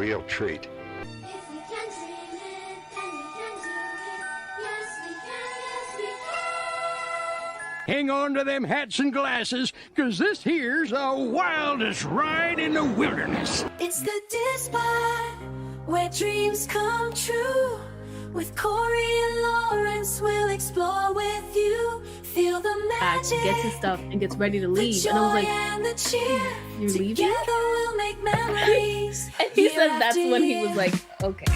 real treat. Hang on to them hats and glasses, 'cause this here's the wildest ride in the wilderness. It's the DIZPod, where dreams come true. With Corey and Lawrence, we'll explore with you. Feel the magic. Gets his stuff and gets ready to leave. And I was like, and the cheer. "You leaving?" Together we'll make memories. And he said that's when he was like, okay.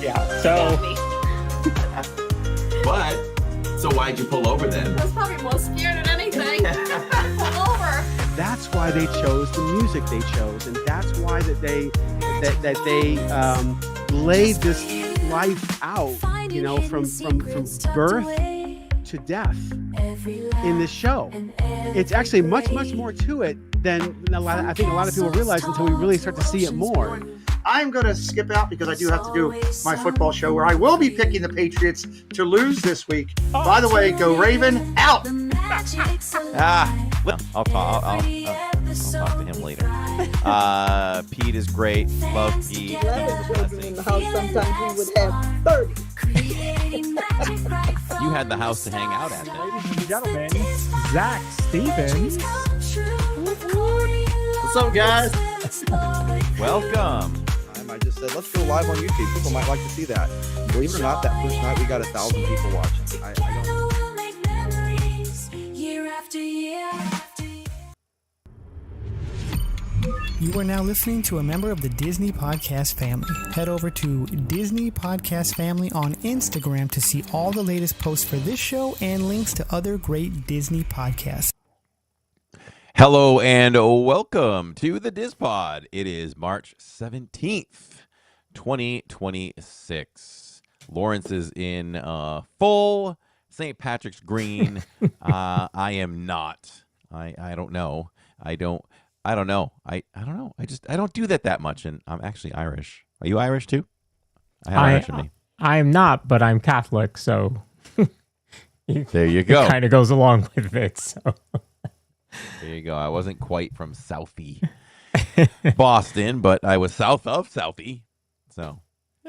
Yeah. So. But, so why'd you pull over then? I was probably more scared than anything. Pull over. That's why they chose the music they chose, and that's why that they laid this life out, you know, from birth to death in this show. It's actually much more to it than I think a lot of people realize until we really start to see it more. I'm going to skip out because I do have to do my football show where I will be picking the Patriots to lose this week. By the way, go Raven, out! Well, I'll talk to him later. Pete is great. Love Pete. 11 children in the house. Sometimes we would have 30. You had the house to hang out at. Ladies and gentlemen, Zach Stevens. What's up, guys? Welcome. I just said, let's go live on YouTube. People might like to see that. Believe it or not, that first night we got 1,000 people watching. I don't know. You are now listening to a member of the Disney Podcast family. Head over to Disney Podcast Family on Instagram to see all the latest posts for this show and links to other great Disney podcasts. Hello and welcome to the DIZPod. It is March 17th, 2026. Lawrence is in full St. Patrick's green. I am not. I don't know. I don't know. I don't know. I don't do that much, and I'm actually Irish. Are you Irish too? I have Irish in me. I am not, but I'm Catholic, so there you go. It kind of goes along with it. So there you go. I wasn't quite from Southie Boston, but I was south of Southie. So,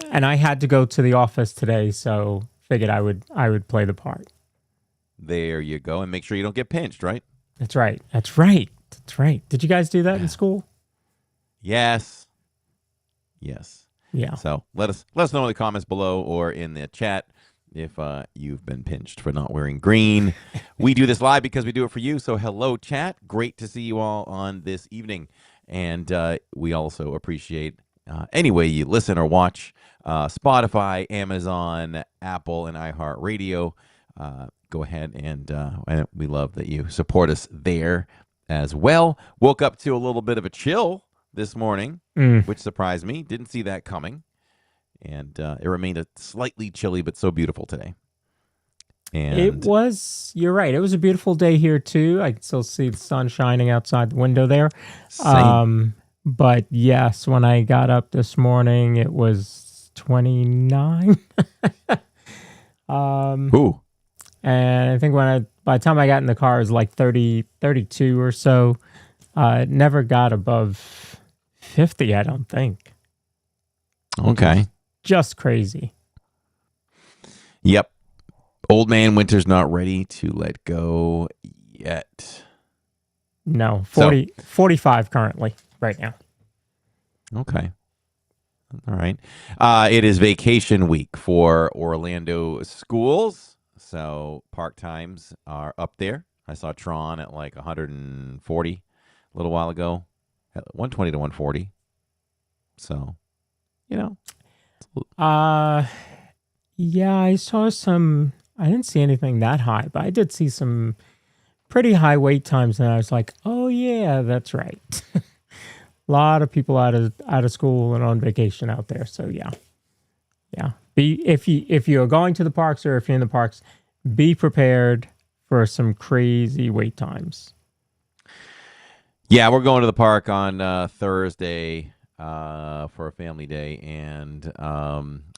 and I had to go to the office today, so figured I would play the part. There you go, and make sure you don't get pinched, right? That's right. Did you guys do that in school? Yes. Yeah. So let us know in the comments below or in the chat if you've been pinched for not wearing green. We do this live because we do it for you. So hello, chat. Great to see you all on this evening. And we also appreciate any way you listen or watch. Spotify, Amazon, Apple, and iHeartRadio. Go ahead and we love that you support us there as well. Woke up to a little bit of a chill this morning, which surprised me. Didn't see that coming. And it remained a slightly chilly, but so beautiful today. And you're right. It was a beautiful day here too. I can still see the sun shining outside the window there. Same. But yes, when I got up this morning, it was 29. Ooh. And I think by the time I got in the car, it was like 30, 32 or so. It never got above 50, I don't think. Okay. Just crazy. Yep. Old man Winter's not ready to let go yet. No, 45 currently, right now. Okay. All right. It is vacation week for Orlando schools. So park times are up there. I saw Tron at like 140 a little while ago. 120 to 140. So, you know. Yeah, I saw some. I didn't see anything that high, but I did see some pretty high wait times, and I was like, "Oh yeah, that's right." A lot of people out of school and on vacation out there. So yeah. If you're going to the parks or if you're in the parks, be prepared for some crazy wait times. Yeah, we're going to the park on Thursday for a family day, and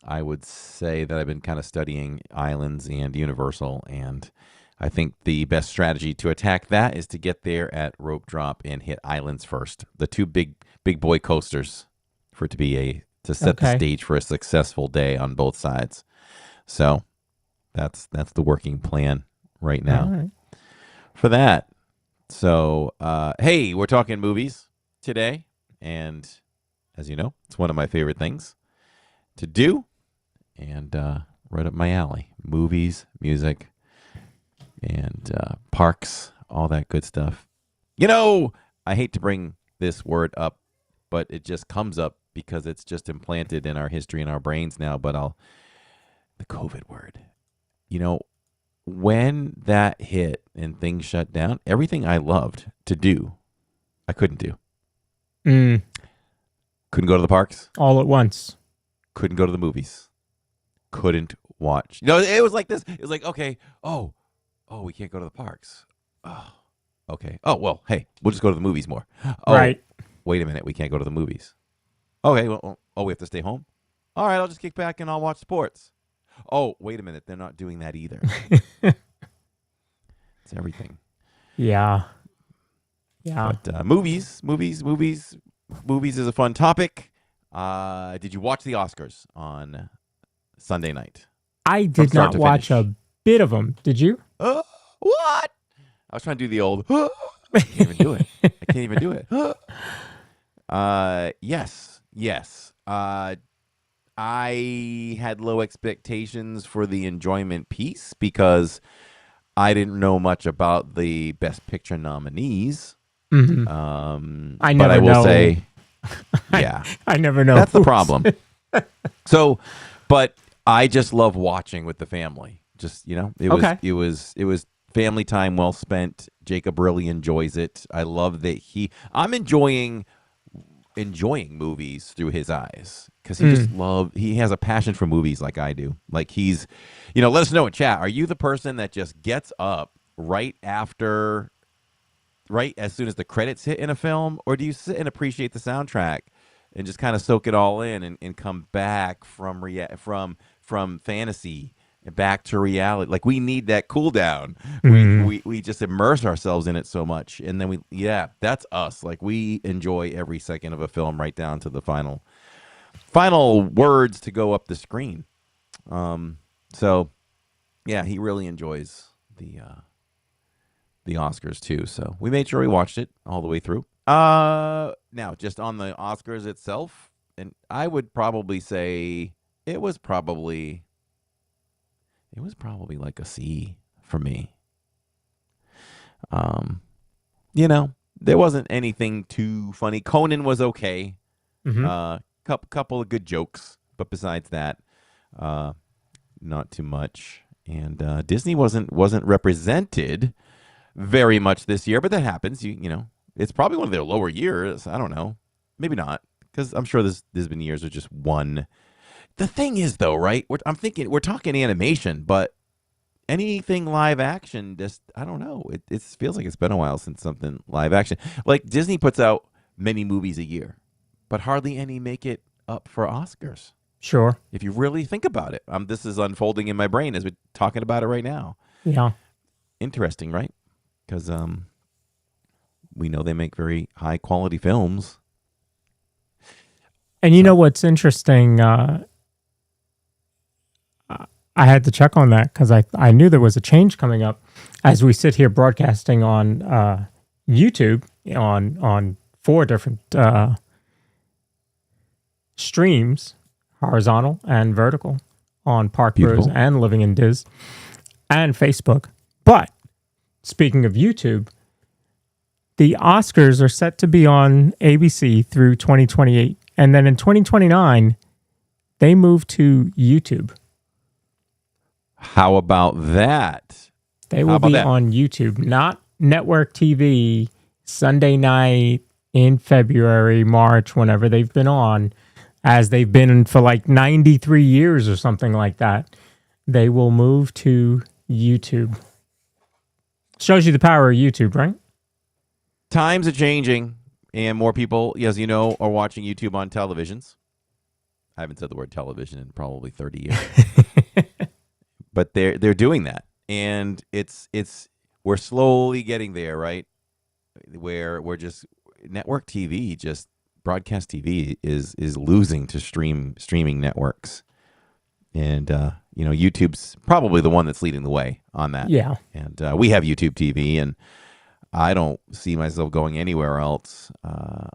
I would say that I've been kind of studying Islands and Universal, and I think the best strategy to attack that is to get there at rope drop and hit Islands first. The two big boy coasters for it to set the stage for a successful day on both sides. So that's the working plan right now for that. So hey, we're talking movies today, and as you know, it's one of my favorite things to do, and right up my alley. Movies, music, and parks, all that good stuff. You know, I hate to bring this word up, but it just comes up because it's just implanted in our history and our brains now. But the COVID word. You know, when that hit and things shut down, everything I loved to do, I couldn't do. Couldn't go to the parks. All at once. Couldn't go to the movies. Couldn't watch. You know, it was like this. It was like, okay, oh, we can't go to the parks. Oh, okay. Oh, well, hey, we'll just go to the movies more. Oh, right. Wait a minute. We can't go to the movies. Okay, well, we have to stay home? All right, I'll just kick back and I'll watch sports. Oh, wait a minute. They're not doing that either. It's everything. Yeah. Yeah. But movies is a fun topic. Did you watch the Oscars on Sunday night? I did not watch a bit of them. Did you? What? I was trying to do the old. I can't even do it. I can't even do it. Yes. I had low expectations for the enjoyment piece because I didn't know much about the Best Picture nominees. Mm-hmm. But I will say, yeah, I never know. That's the problem. So, but I just love watching with the family. Just, you know, it was family time well spent. Jacob really enjoys it. I love that I'm enjoying movies through his eyes because he has a passion for movies like I do. Like he's, you know, let us know in chat. Are you the person that just gets up right as soon as the credits hit in a film, or do you sit and appreciate the soundtrack and just kind of soak it all in and come back from fantasy back to reality? Like we need that cool down. We just immerse ourselves in it so much, and then that's us. Like we enjoy every second of a film right down to the final words to go up the screen. So yeah, he really enjoys the Oscars too. So we made sure we watched it all the way through. Now just on the Oscars itself, and I would probably say it was probably like a C for me. You know, there wasn't anything too funny. Conan was okay. Couple of good jokes, but besides that, not too much. And Disney wasn't represented very much this year, but that happens. You know, it's probably one of their lower years. I don't know, maybe not, because I'm sure there's been years with just one. The thing is, though, right? I'm thinking we're talking animation, but anything live action, just I don't know. It feels like it's been a while since something live action. Like Disney puts out many movies a year, but hardly any make it up for Oscars. Sure. If you really think about it, this is unfolding in my brain as we're talking about it right now. Yeah. Interesting, right? Because we know they make very high quality films. And you know what's interesting? I had to check on that because I knew there was a change coming up as we sit here broadcasting on YouTube on 4 different streams, horizontal and vertical, on Park Bros and Living in Diz and Facebook. But speaking of YouTube, the Oscars are set to be on ABC through 2028. And then in 2029, they move to YouTube. How about that? They will be on YouTube, not network TV, Sunday night in February, March, whenever they've been on, as they've been for like 93 years or something like that. They will move to YouTube. Shows you the power of YouTube, right? Times are changing, and more people, as you know, are watching YouTube on televisions. I haven't said the word television in probably 30 years. But they're doing that, and we're slowly getting there, right? Where we're just network TV just broadcast TV is losing to streaming networks, and YouTube's probably the one that's leading the way on that. Yeah, and we have YouTube TV, and I don't see myself going anywhere else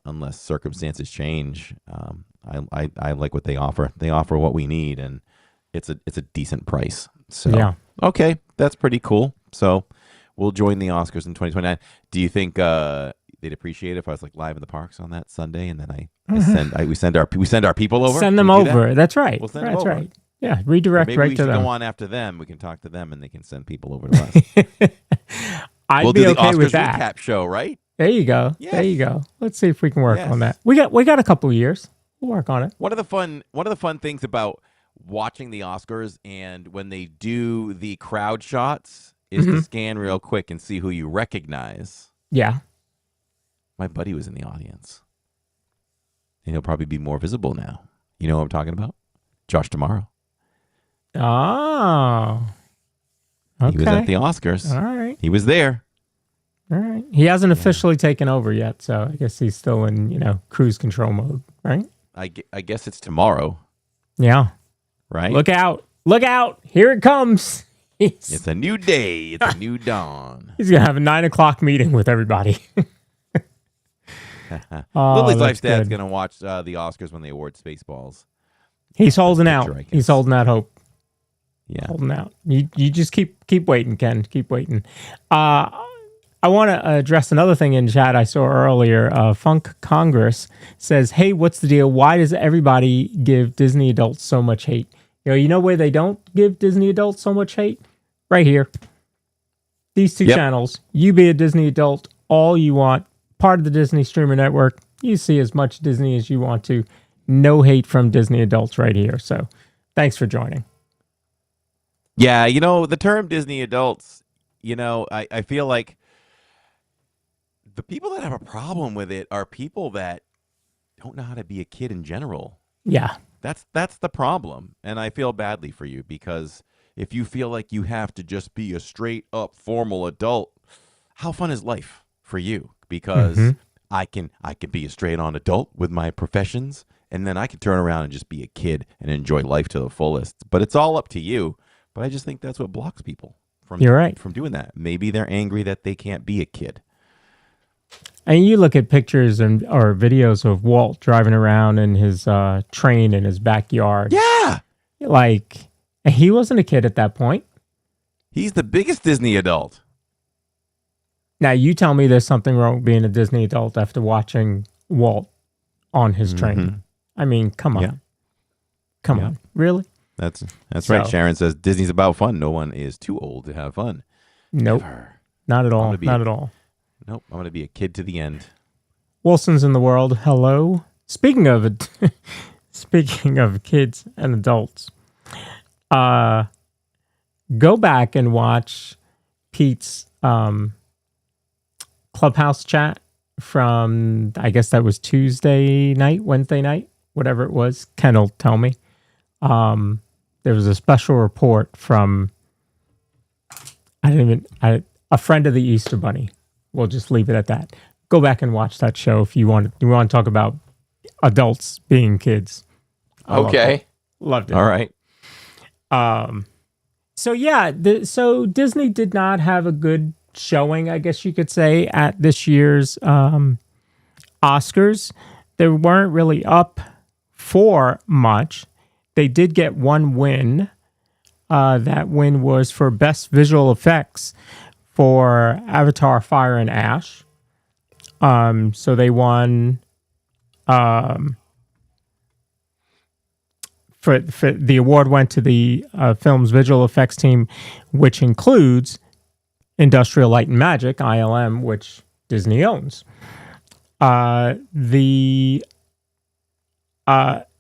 unless circumstances change. I like what they offer. They offer what we need, and it's a decent price. So yeah. Okay, that's pretty cool. So we'll join the Oscars in 2029. Do you think they'd appreciate it if I was like live in the parks on that Sunday, and then we send our people over? Send them over. That's right. We'll send them That's over. right. Yeah, redirect Maybe right we to should them. go on after them. We can talk to them, and they can send people over to us. We'll do be the okay Oscars with that. recap show, right? There you go. Yes. There you go. Let's see if we can work Yes. on that. We got a couple of years. We'll work on it. One of the fun things about watching the Oscars and when they do the crowd shots is to scan real quick and see who you recognize. Yeah. My buddy was in the audience, and he'll probably be more visible now. You know what I'm talking about? Josh Tomorrow. Oh. Okay. He was at the Oscars. All right. He was there. All right. He hasn't officially taken over yet, so I guess he's still in, cruise control mode, right? I guess it's tomorrow, Yeah. right? Look out. Look out. Here it comes. It's a new day. It's a new dawn. He's going to have a 9:00 meeting with everybody. Lily's that's Life's dad's good. going to watch the Oscars when they award Spaceballs. He's holding out. picture, I guess. He's holding out hope. Yeah. Holding out. You just keep waiting, Ken. Keep waiting. I want to address another thing in chat I saw earlier. Funk Congress says, "Hey, what's the deal? Why does everybody give Disney adults so much hate? You know where they don't give Disney adults so much hate? Right here. These two channels. You be a Disney adult all you want. Part of the Disney Streamer Network. You see as much Disney as you want to. No hate from Disney adults right here. So, thanks for joining." Yeah, the term Disney adults, I feel like the people that have a problem with it are people that don't know how to be a kid in general. Yeah. That's the problem. And I feel badly for you, because if you feel like you have to just be a straight up formal adult, how fun is life for you? Because I can be a straight on adult with my professions, and then I can turn around and just be a kid and enjoy life to the fullest. But it's all up to you. But I just think that's what blocks people from You're right. from doing that. Maybe they're angry that they can't be a kid. And you look at pictures or videos of Walt driving around in his train in his backyard. Yeah. Like, he wasn't a kid at that point. He's the biggest Disney adult. Now, you tell me there's something wrong with being a Disney adult after watching Walt on his train. I mean, come on. Yeah. Come on. Really? That's right. Sharon says Disney's about fun. No one is too old to have fun. Nope. Never. Not at all. Not at all. Nope. I'm going to be a kid to the end. Wilson's in the world. Hello. Speaking of kids and adults, go back and watch Pete's Clubhouse chat from, I guess that was Tuesday night, Wednesday night, whatever it was. Ken will tell me. There was a special report from a friend of the Easter Bunny. We'll just leave it at that. Go back and watch that show if you want to talk about adults being kids. Okay. Loved it. All right. So yeah, so Disney did not have a good showing, I guess you could say, at this year's Oscars. They weren't really up for much. They did get one win. That win was for Best Visual Effects for Avatar: Fire and Ash. So they won for the award went to the film's visual effects team, which includes Industrial Light and Magic, ILM, which Disney owns. The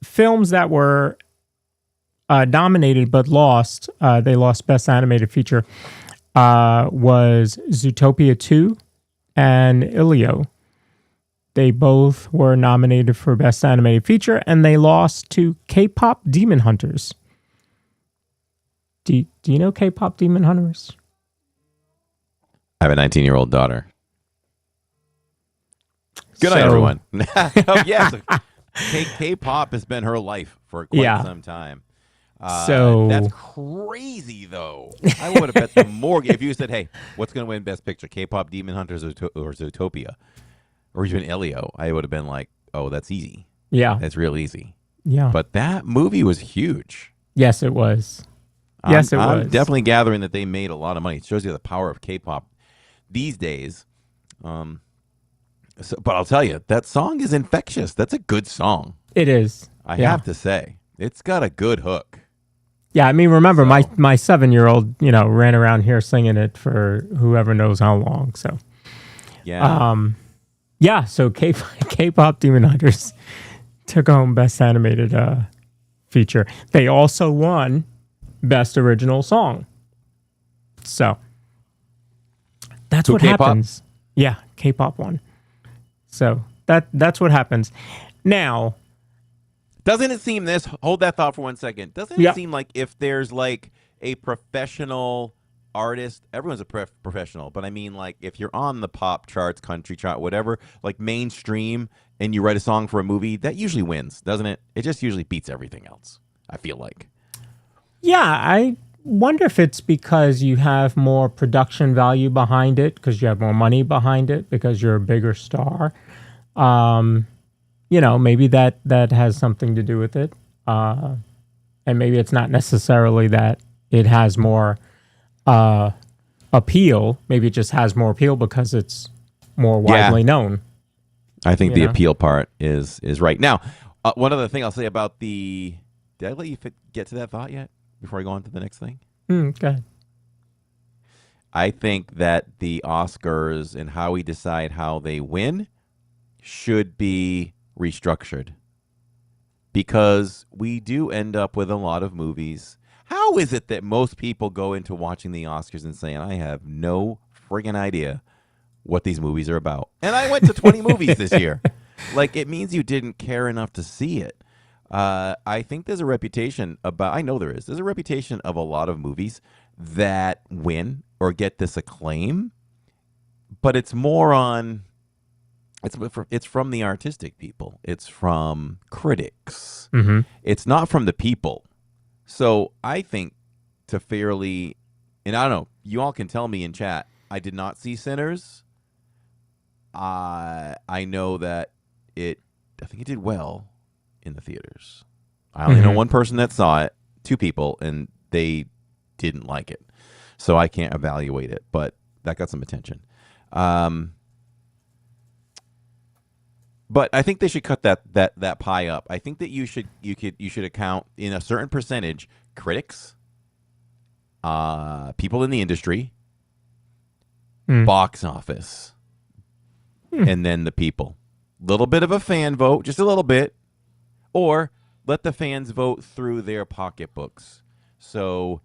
films that were nominated but lost, they lost Best Animated Feature, was Zootopia 2 and Ilio. They both were nominated for Best Animated Feature, and they lost to K-Pop Demon Hunters. Do you know K-Pop Demon Hunters? I have a 19-year-old daughter. Good night, everyone. Oh, yes. K-pop has been her life for quite some time. That's crazy, though. I would have bet the mortgage if you said, "Hey, what's going to win Best Picture? K-pop, Demon Hunters, or Zootopia, or even Elio?" I would have been like, "Oh, that's easy. Yeah, that's real easy." Yeah, but that movie was huge. Yes, it was. Yes, it was. I'm definitely gathering that they made a lot of money. It shows you the power of K-pop these days. But I'll tell you, that song is infectious. That's a good song. It is. I have to say, it's got a good hook. Yeah, I mean, remember my 7-year-old, ran around here singing it for whoever knows how long. So, yeah, So K-pop Demon Hunters took home Best Animated Feature. They also won Best Original Song. So that's what happens. Yeah, K-pop won. So that's what happens. Now, doesn't it seem hold that thought for 1 second. Doesn't it seem like if there's like a professional artist, everyone's a professional, but I mean like if you're on the pop charts, country chart, whatever, like mainstream, and you write a song for a movie, that usually wins, doesn't it? It just usually beats everything else, I feel like. Yeah, I wonder if it's because you have more production value behind it, because you have more money behind it, because you're a bigger star. Maybe that has something to do with it. And maybe it's not necessarily that it has more appeal. Maybe it just has more appeal because it's more widely known. I think the appeal part is right. Now, one other thing I'll say about did I let you get to that thought yet before I go on to the next thing? Go ahead. I think that the Oscars and how we decide how they win should be restructured, because we do end up with a lot of movies. How is it that most people go into watching the Oscars and saying, I have no friggin' idea what these movies are about? And I went to 20 movies this year. Like, it means you didn't care enough to see it. I think there's a reputation there's a reputation of a lot of movies that win or get this acclaim, but it's more on, it's from the artistic people. It's from critics. Mm-hmm. It's not from the people. So I think and I don't know, you all can tell me in chat, I did not see Sinners. I know that I think it did well in the theaters. I only know one person that saw it, 2 people, and they didn't like it. So I can't evaluate it, but that got some attention. But I think they should cut that pie up. I think that you should account in a certain percentage critics, people in the industry, box office, and then the people. Little bit of a fan vote, just a little bit, or let the fans vote through their pocketbooks. So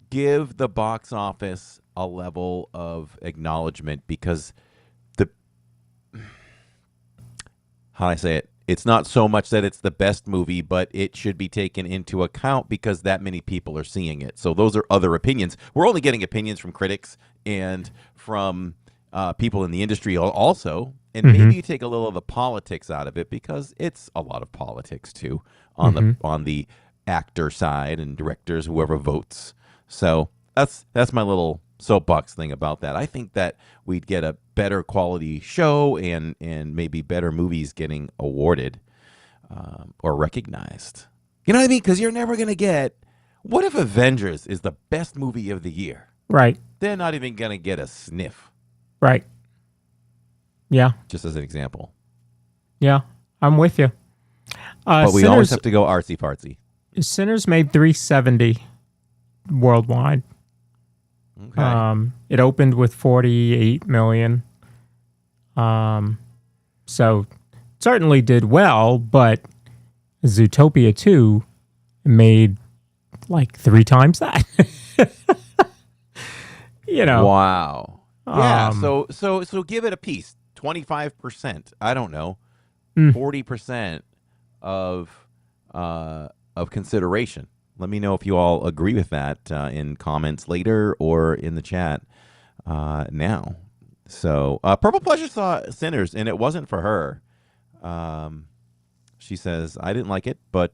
give the box office a level of acknowledgement, because how do I say it? It's not so much that it's the best movie, but it should be taken into account because that many people are seeing it. So those are other opinions. We're only getting opinions from critics and from people in the industry also. And maybe you take a little of the politics out of it, because it's a lot of politics too on the actor side and directors, whoever votes. So that's my little soapbox thing about that. I think that we'd get a better quality show and maybe better movies getting awarded or recognized. You know what I mean? Because you're never going to get, what if Avengers is the best movie of the year? Right. They're not even going to get a sniff. Right. Yeah. Just as an example. Yeah, I'm with you. But we always have to go artsy fartsy. Sinners made $370 worldwide. Okay. It opened with 48 million. So certainly did well, but Zootopia 2 made like 3 times that. Wow. Yeah. So give it a piece. 25%. I don't know. 40% of consideration. Let me know if you all agree with that in comments later or in the chat now. So Purple Pleasure saw Sinners, and it wasn't for her. She says, I didn't like it, but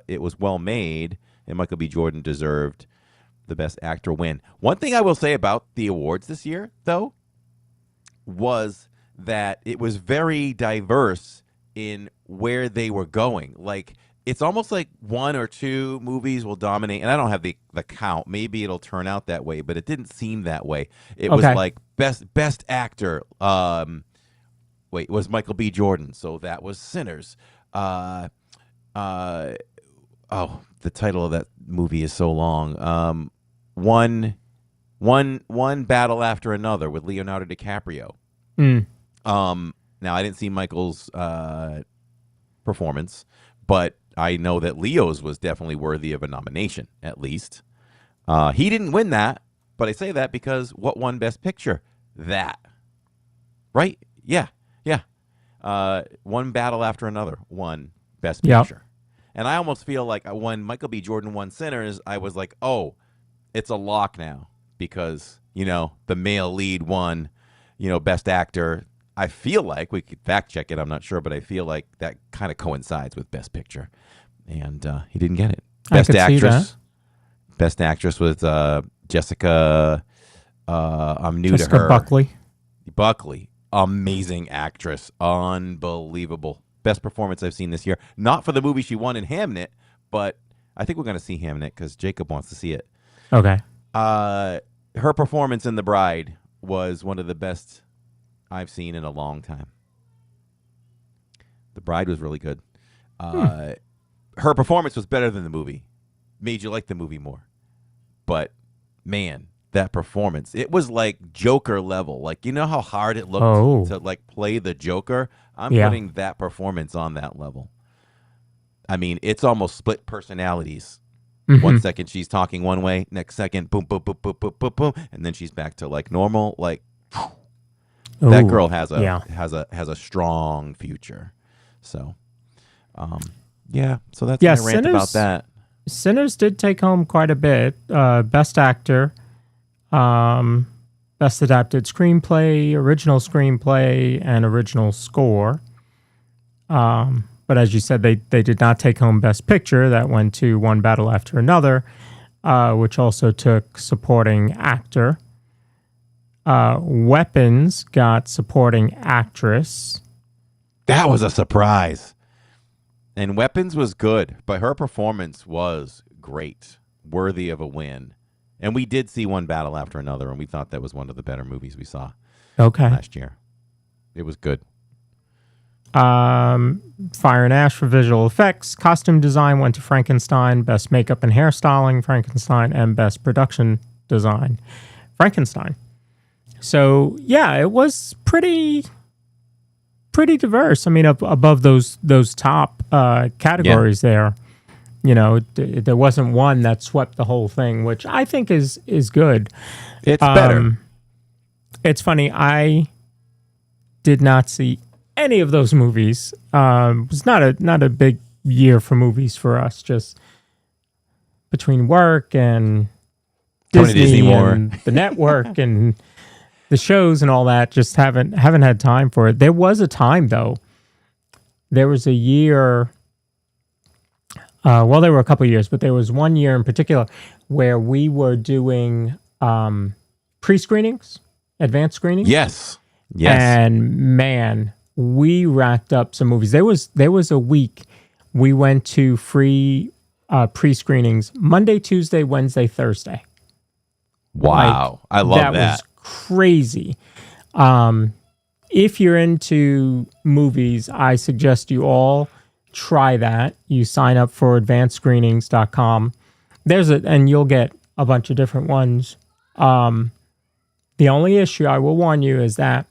it was well made, and Michael B. Jordan deserved the Best Actor win. One thing I will say about the awards this year, though, was that it was very diverse in where they were going. Like, it's almost like one or two movies will dominate, and I don't have the count. Maybe it'll turn out that way, but it didn't seem that way. It was like best actor. It was Michael B. Jordan, so that was Sinners. The title of that movie is so long. One battle after another with Leonardo DiCaprio. Now I didn't see Michael's performance, but I know that Leo's was definitely worthy of a nomination, at least. He didn't win that, but I say that because what won Best Picture? That. Right? Yeah. One battle after another won Best Picture. And I almost feel like when Michael B. Jordan won Sinners, I was like, oh, it's a lock now because, the male lead won, Best Actor. I feel like, we could fact check it, I'm not sure, but I feel like that kind of coincides with Best Picture. And he didn't get it. Best Actress. Best Actress was Jessica, I'm new to her. Buckley. Amazing actress. Unbelievable. Best performance I've seen this year. Not for the movie she won in Hamnet, but I think we're going to see Hamnet because Jacob wants to see it. Okay. Her performance in The Bride was one of the best I've seen in a long time. The Bride was really good. Her performance was better than the movie. Made you like the movie more. But, man, that performance, it was like Joker level. Like, you know how hard it looked to like play the Joker? I'm putting that performance on that level. I mean, it's almost split personalities. 1 second she's talking one way, next second boom, boom, boom, boom, boom, boom, boom, and then she's back to like normal. Like that girl has a strong future. So, so that's my rant about that. Sinners did take home quite a bit. Best Actor, Best Adapted Screenplay, Original Screenplay, and Original Score. But as you said, they did not take home Best Picture. That went to One Battle After Another, which also took Supporting Actor. Weapons got Supporting Actress. That was a surprise. And Weapons was good, but her performance was great, worthy of a win. And we did see One Battle After Another, and we thought that was one of the better movies we saw last year. It was good. Fire and Ash for visual effects. Costume design went to Frankenstein. Best makeup and hairstyling, Frankenstein. And best production design, Frankenstein. So, yeah, it was pretty diverse. I mean, above those top categories there. There wasn't one that swept the whole thing, which I think is good. It's better. It's funny. I did not see any of those movies. It was not a big year for movies for us. Just between work and Disney and the network and the shows and all that, just haven't had time for it. There was a time though. There was a year. There were a couple of years, but there was one year in particular where we were doing pre-screenings, advanced screenings. Yes. And man, we racked up some movies. There was a week we went to free pre-screenings Monday, Tuesday, Wednesday, Thursday. Wow. I love that. That was crazy. If you're into movies, I suggest you all try that. You sign up for advancedscreenings.com. And you'll get a bunch of different ones. The only issue I will warn you is that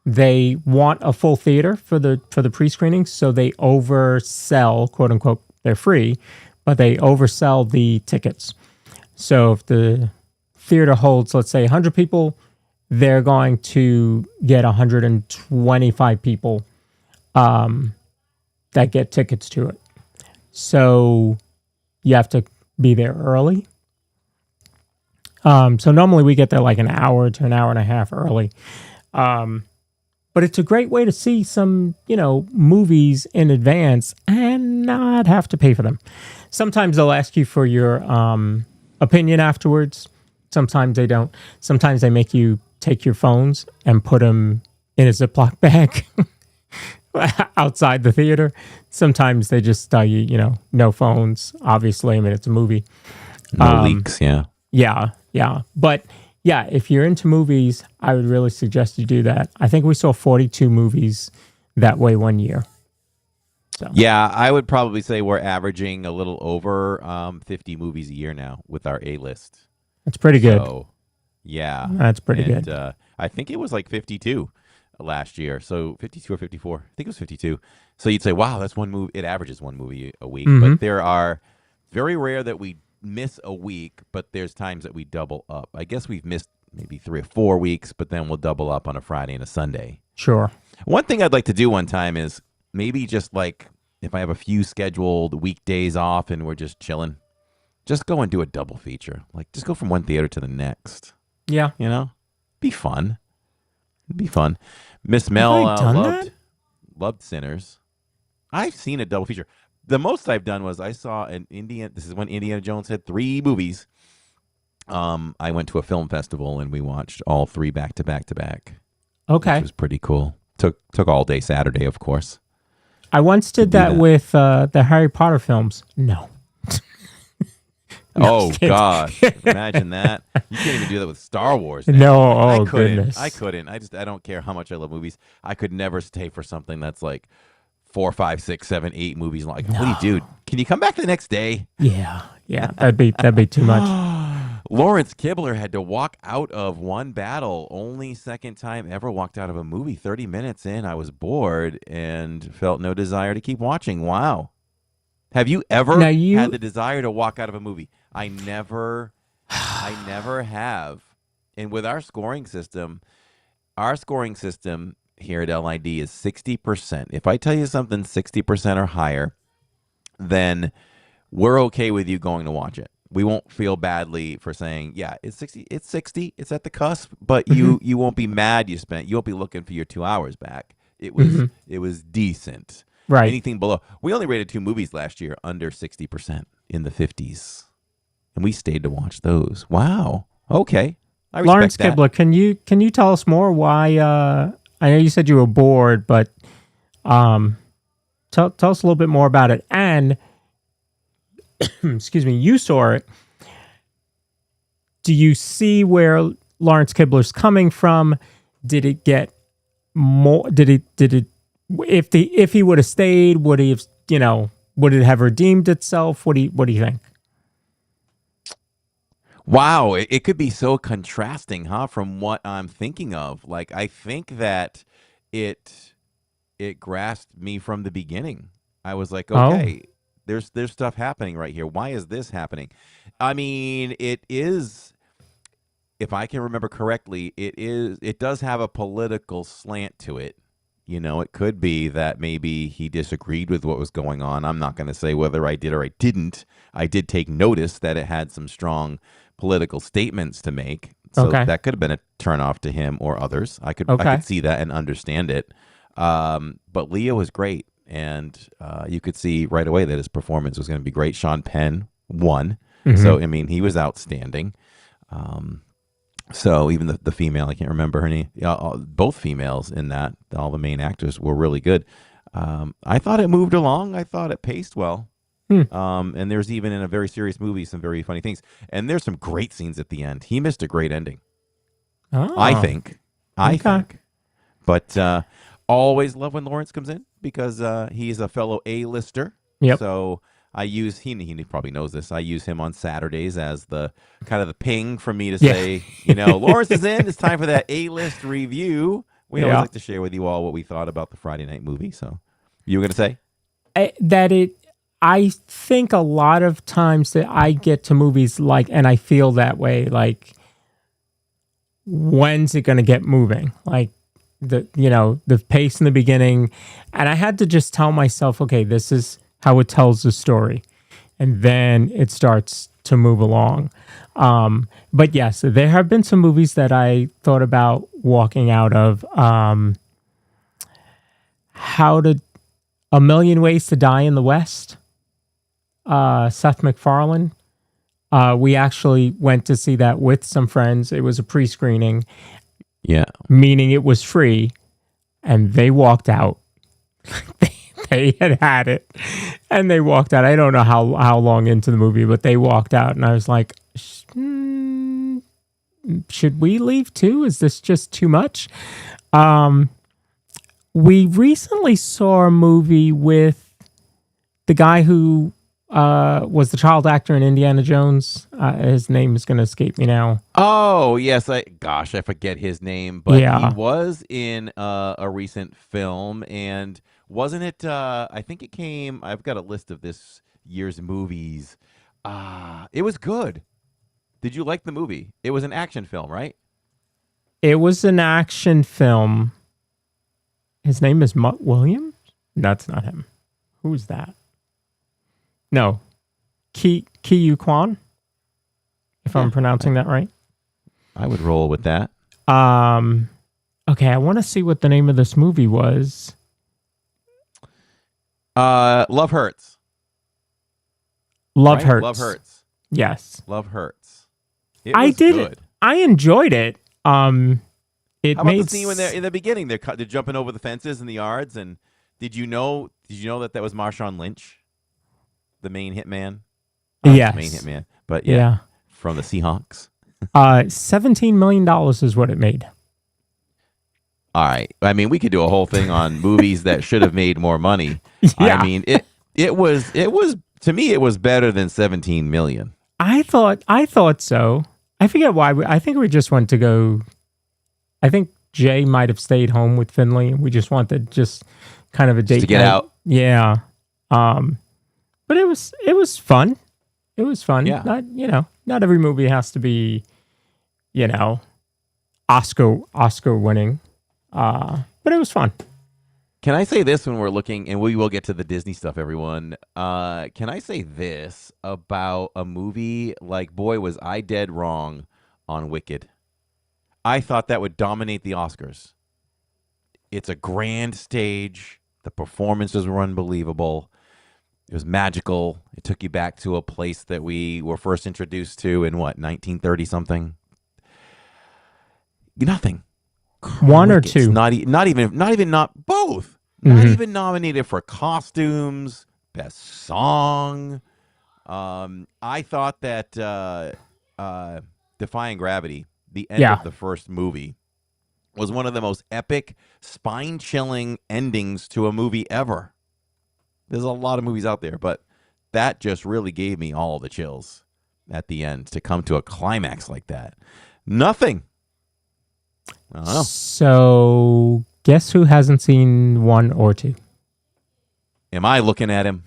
they want a full theater for the pre-screenings, so they oversell, quote unquote, they're free, but they oversell the tickets. So if the theater holds, let's say 100 people, they're going to get 125 people that get tickets to it. So you have to be there early. So normally we get there like an hour to an hour and a half early. But it's a great way to see some, movies in advance and not have to pay for them. Sometimes they'll ask you for your opinion afterwards. Sometimes they don't. Sometimes they make you take your phones and put them in a Ziploc bag outside the theater. Sometimes they just tell you, no phones. Obviously, I mean, it's a movie. No leaks, yeah. Yeah. But yeah, if you're into movies, I would really suggest you do that. I think we saw 42 movies that way one year. So. Yeah, I would probably say we're averaging a little over 50 movies a year now with our A-list. That's pretty good. So, yeah. That's pretty good. I think it was like 52 last year. So 52 or 54. I think it was 52. So you'd say, wow, that's one movie. It averages one movie a week. Mm-hmm. But there are very rare that we miss a week, but there's times that we double up. I guess we've missed maybe 3 or 4 weeks, but then we'll double up on a Friday and a Sunday. Sure. One thing I'd like to do one time is maybe just like if I have a few scheduled weekdays off and we're just chilling, just go and do a double feature. Like just go from one theater to the next. Yeah. Be fun. It'd be fun. Miss Mel loved Sinners. I've seen a double feature. The most I've done was I saw this is when Indiana Jones had 3 movies. I went to a film festival and we watched all 3 back to back to back. Okay. Which was pretty cool. Took all day Saturday, of course. I once did that with the Harry Potter films. No. Oh, God. Imagine that. You can't even do that with Star Wars now. No, goodness. goodness. I couldn't. I don't care how much I love movies. I could never stay for something that's like 4, 5, 6, 7, 8 movies. Like, what do you do? Can you come back the next day? Yeah. That'd be too much. Lawrence Kibler had to walk out of one battle. Only second time ever walked out of a movie. 30 minutes in, I was bored and felt no desire to keep watching. Wow. Have you ever had the desire to walk out of a movie? I never have. And with our scoring system here at LID is 60%. If I tell you something 60% or higher, then we're okay with you going to watch it. We won't feel badly for saying, yeah, it's 60. It's 60. It's at the cusp, but you won't be mad you won't be looking for your 2 hours back. It was decent. Right. Anything below. We only rated 2 movies last year under 60% in the 50s. And we stayed to watch those. Wow. Okay. I respect Lawrence that. Kibler, can you tell us more why I know you said you were bored, but tell us a little bit more about it. And excuse me, you saw it. Do you see where Lawrence Kibler's coming from? Did it get more? Did it? If he would have stayed, would he have? Would it have redeemed itself? What do you think? Wow, it could be so contrasting, huh? From what I'm thinking of. Like, I think that it grasped me from the beginning. I was like, okay. There's stuff happening right here. Why is this happening? I mean, it is, if I can remember correctly, it does have a political slant to it. It could be that maybe he disagreed with what was going on. I'm not going to say whether I did or I didn't. I did take notice that it had some strong political statements to make. So that could have been a turnoff to him or others. I could see that and understand it. But Leo was great. And you could see right away that his performance was going to be great. Sean Penn won. Mm-hmm. So, I mean, he was outstanding. So even the female, I can't remember her name. Both females in that, all the main actors were really good. I thought it moved along. I thought it paced well. And there's even in a very serious movie some very funny things. And there's some great scenes at the end. He missed a great ending. I think. But always love when Lawrence comes in because he's a fellow A-lister. Yep. So I use he probably knows this. I use him on Saturdays as the kind of the ping for me to say, Lawrence is in. It's time for that A-list review. We always like to share with you all what we thought about the Friday night movie. So you were going to say I think a lot of times that I get to movies and I feel that way, like, when's it going to get moving? Like, the pace in the beginning. And I had to just tell myself, okay, this is how it tells the story. And then it starts to move along. But yes, there have been some movies that I thought about walking out of. A Million Ways to Die in the West. Seth MacFarlane. We actually went to see that with some friends. It was a pre-screening. Yeah. Meaning it was free, and they walked out. They had it, and they walked out. I don't know how long into the movie, but they walked out, and I was like, should we leave too? Is this just too much? We recently saw a movie with the guy who was the child actor in Indiana Jones. His name is going to escape me now. Oh, yes. I forget his name, but Yeah. he was in a recent film, and wasn't it, I think it came, I've got a list of this year's movies. It was good. Did you like the movie? It was an action film, right? It was an action film. His name is Mutt Williams? That's not him. Who's that? No. Ki-Yu Kwan? If I'm pronouncing that right. I would roll with that. Okay, I want to see what the name of this movie was. Love Hurts. Love Right? Hurts. Love Hurts. Yes. Love Hurts. I did it. I enjoyed it. It How about made the scene when they're in the beginning? They're jumping over the fences in the yards, and did you know that was Marshawn Lynch, the main hitman? Yes. Main hitman, but Yeah. from the Seahawks. $17 million is what it made. All right. I mean, we could do a whole thing on movies that should have made more money. Yeah. I mean, it was to me it was better than 17 million. I thought so. I forget why. I think we just went to go. I think Jay might have stayed home with Finley, and we just wanted kind of a date to get night. out. Yeah. But it was fun. It was fun. Yeah. Not every movie has to be, Oscar winning. But it was fun. Can I say this when we're looking, and we will get to the Disney stuff, everyone? Can I say this about a movie like, boy, was I dead wrong on Wicked? I thought that would dominate the Oscars. It's a grand stage. The performances were unbelievable. It was magical. It took you back to a place that we were first introduced to in 1930-something? Nothing. One or Crickets. two. Not both. Mm-hmm. Not even nominated for costumes, best song. I thought that Defying Gravity, the end of the first movie, was one of the most epic, spine-chilling endings to a movie ever. There's a lot of movies out there, but that just really gave me all the chills at the end to come to a climax like that. Nothing. I don't know. So, guess who hasn't seen 1 or 2? Am I looking at him?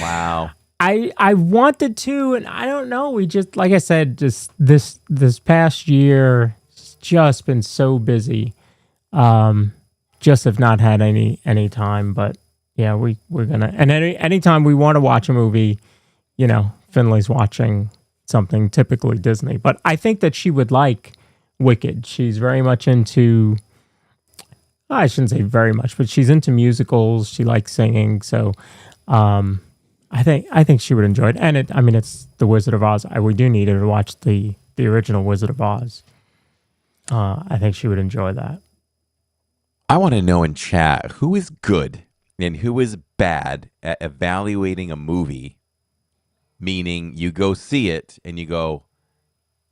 Wow. I wanted to, and I don't know. We just, like I said, just this past year, it's just been so busy. Just have not had any time. But yeah, we're gonna. And anytime we want to watch a movie, Finley's watching something, typically Disney. But I think that she would like Wicked. She's very much into. I shouldn't say very much, but she's into musicals. She likes singing, so. I think she would enjoy it, and it's The Wizard of Oz. We do need her to watch the original Wizard of Oz. I think she would enjoy that. I want to know in chat who is good and who is bad at evaluating a movie. Meaning, you go see it and you go,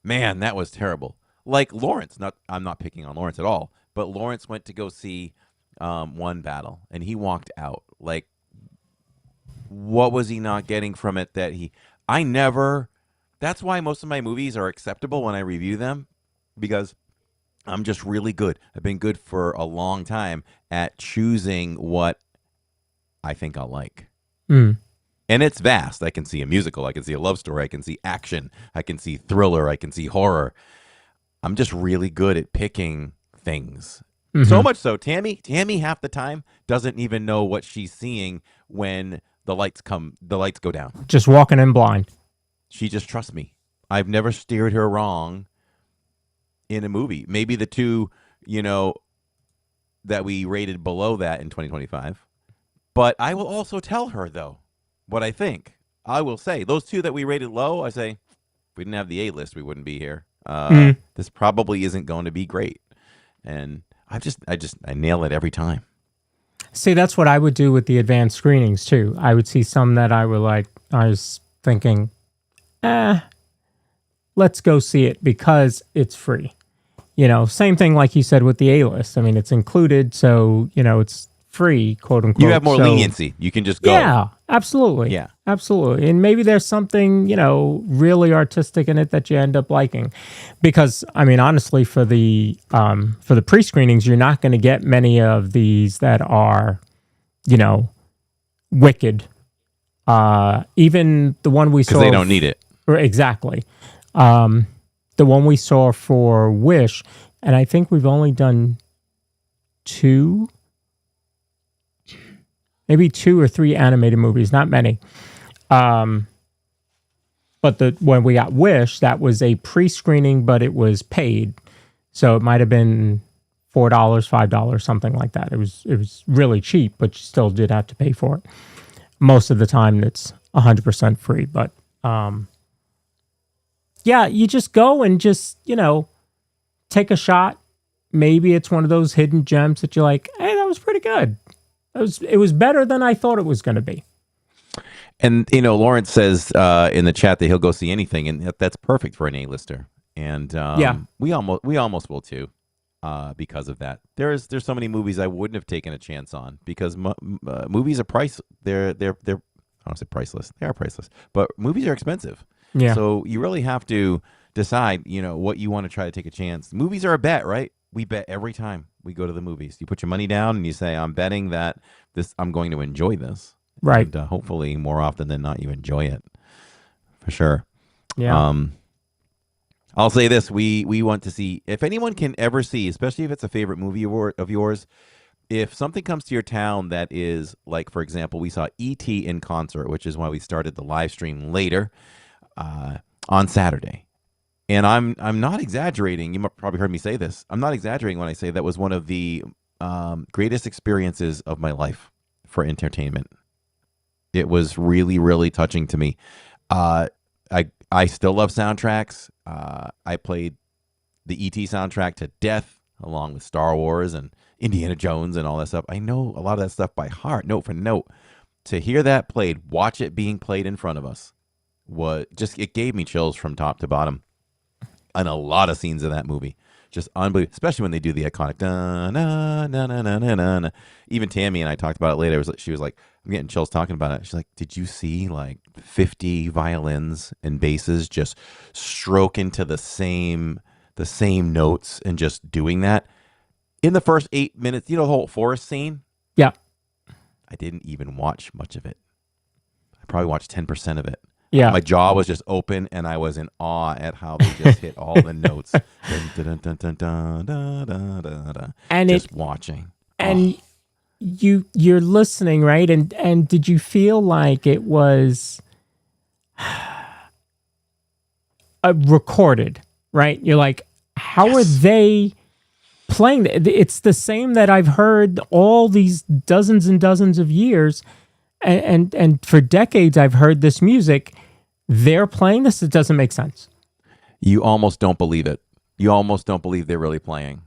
"Man, that was terrible." Like Lawrence. I'm not picking on Lawrence at all, but Lawrence went to go see One Battle, and he walked out like. What was he not getting from it that's why most of my movies are acceptable when I review them, because I'm just really good. I've been good for a long time at choosing what I think I'll like. Mm. And it's vast. I can see a musical. I can see a love story. I can see action. I can see thriller. I can see horror. I'm just really good at picking things. Mm-hmm. So much so, Tammy half the time doesn't even know what she's seeing when the lights go down. Just walking in blind. She just trusts me. I've never steered her wrong in a movie. Maybe the two, that we rated below that in 2025. But I will also tell her, though, what I think. I will say, those two that we rated low, I say, if we didn't have the A-list, we wouldn't be here. This probably isn't going to be great. And I nail it every time. See, that's what I would do with the advanced screenings, too. I would see some that I was thinking, let's go see it because it's free. Same thing like you said with the A-list. I mean, it's included, so, it's free, quote unquote. You have more leniency. You can just go. Yeah, absolutely. Yeah. Absolutely. And maybe there's something, really artistic in it that you end up liking. Because, I mean, honestly, for the pre-screenings, you're not going to get many of these that are, wicked. Even the one we saw. Because they don't need it. Exactly. The one we saw for Wish, and I think we've only done maybe 2 or 3 animated movies, not many. But when we got Wish, that was a pre-screening, but it was paid. So it might have been $4, $5, something like that. It was really cheap, but you still did have to pay for it. Most of the time, it's 100% free. But yeah, you just go and just, take a shot. Maybe it's one of those hidden gems that you're like, hey, that was pretty good. It was better than I thought it was going to be. And, Lawrence says in the chat that he'll go see anything, and that's perfect for an A-lister. And we almost will too, because of that. There's so many movies I wouldn't have taken a chance on because movies are they're I don't say priceless. They are priceless, but movies are expensive. Yeah. So you really have to decide, what you want to try to take a chance. Movies are a bet, right? We bet every time we go to the movies. You put your money down and you say, I'm betting that I'm going to enjoy this. Right. And hopefully more often than not, you enjoy it for sure. Yeah. I'll say this. We want to see, if anyone can ever see, especially if it's a favorite movie of yours, if something comes to your town that is like, for example, we saw E.T. in concert, which is why we started the live stream later on Saturday. And I'm not exaggerating. You probably heard me say this. I'm not exaggerating when I say that was one of the greatest experiences of my life for entertainment. It was really, really touching to me. I still love soundtracks. I played the E.T. soundtrack to death, along with Star Wars and Indiana Jones and all that stuff. I know a lot of that stuff by heart, note for note. To hear that played, watch it being played in front of us, it gave me chills from top to bottom. And a lot of scenes in that movie, just unbelievable, especially when they do the iconic da na na na na na na. Even Tammy and I talked about it later. She was like, I'm getting chills talking about it. She's like, did you see like 50 violins and basses just stroke into the same notes and just doing that in the first 8 minutes? The whole forest scene. Yeah, I didn't even watch much of it. I probably watched 10% of it. Yeah. My jaw was just open, and I was in awe at how they just hit all the notes. And just watching. And you're listening, right? And did you feel like it was recorded, right? You're like, how are they playing? It's the same that I've heard all these dozens and dozens of years. And for decades, I've heard this music. They're playing this. It doesn't make sense. You almost don't believe it. You almost don't believe they're really playing.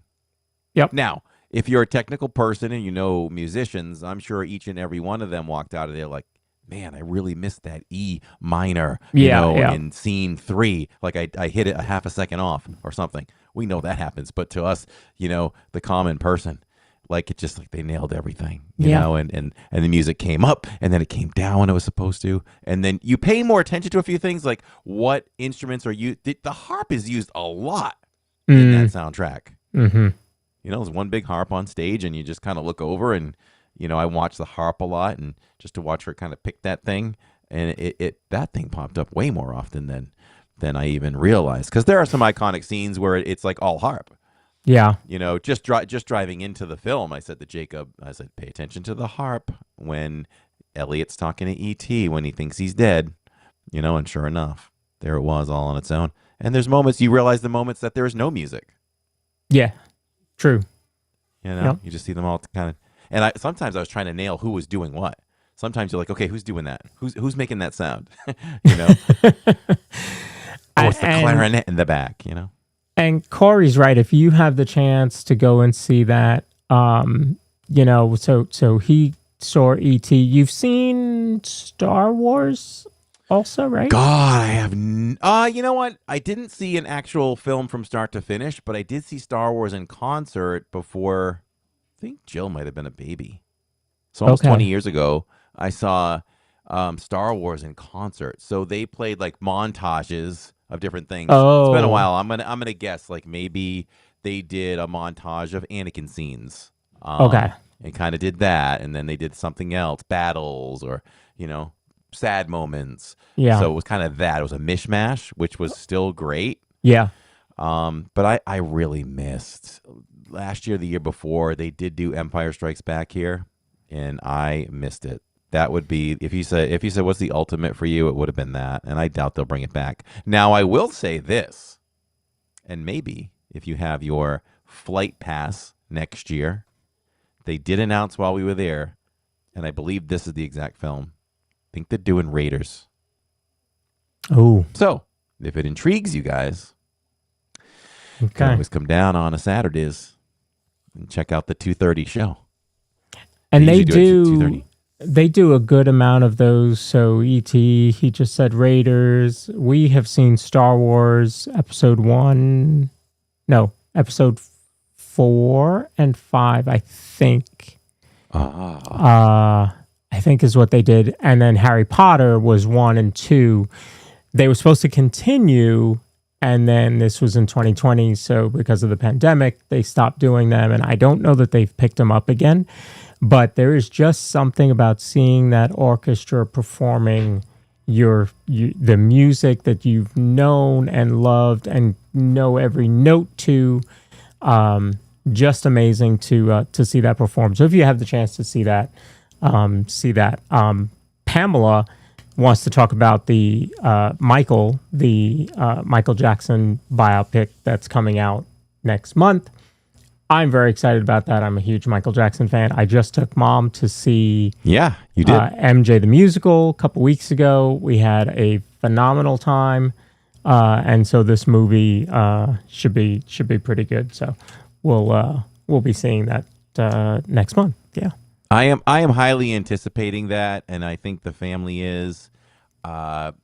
Yep. Now, if you're a technical person and you know musicians, I'm sure each and every one of them walked out of there like, man, I really missed that E minor, in scene 3. Like I hit it a half a second off or something. We know that happens. But to us, the common person, like it just like they nailed everything, you know, and the music came up and then it came down when it was supposed to. And then you pay more attention to a few things like what instruments are used. The harp is used a lot in that soundtrack. Mm-hmm. There's one big harp on stage and you just kind of look over and, I watch the harp a lot and just to watch her kind of pick that thing. And that thing popped up way more often than I even realized. Because there are some iconic scenes where it's like all harp. Yeah. Just driving into the film, I said to Jacob, pay attention to the harp when Elliot's talking to E.T. when he thinks he's dead, and sure enough, there it was all on its own. And there's moments you realize the moments that there is no music. Yeah, true. You know, Yep. you just see them all kind of. And sometimes I was trying to nail who was doing what. Sometimes you're like, okay, who's doing that? Who's making that sound? You know, oh, it's the clarinet in the back. You know. And Corey's right. If you have the chance to go and see that, you know, so he saw E.T. You've seen Star Wars also, right? God, I have. You know what? I didn't see an actual film from start to finish, but I did see Star Wars in concert before. I think Jill might have been a baby. So almost 20 years ago, I saw Star Wars in concert. So they played like montages of different things. Oh. It's been a while. I'm gonna guess like maybe they did a montage of Anakin scenes. Okay. And kind of did that, and then they did something else, battles or sad moments. Yeah. So it was kind of that. It was a mishmash, which was still great. Yeah. But I really missed last year, the year before, they did do Empire Strikes Back here, and I missed it. That would be if you said what's the ultimate for you, it would have been that, and I doubt they'll bring it back. Now I will say this, and maybe if you have your flight pass next year, they did announce while we were there, and I believe this is the exact film. I think they're doing Raiders. Oh. So if it intrigues you guys, you Okay. can always come down on a Saturdays and check out the 2:30 show. And they usually do it at do 2:30. they do a good amount of those. So E.T., he just said Raiders. We have seen Star Wars episode 4 and 5, I think. I think is what they did. And then Harry Potter was 1 and 2. They were supposed to continue, and then this was in 2020. So because of the pandemic, they stopped doing them. And I don't know that they've picked them up again. But there is just something about seeing that orchestra performing the music that you've known and loved and know every note to. Just amazing to see that perform. So if you have the chance to see that, Pamela wants to talk about the Michael Jackson biopic that's coming out next month. I'm very excited about that. I'm a huge Michael Jackson fan. I just took Mom to see Yeah, you did. MJ the Musical a couple weeks ago. We had a phenomenal time. And so this movie should be pretty good. So we'll be seeing that next month. Yeah. I am highly anticipating that, and I think the family is. Not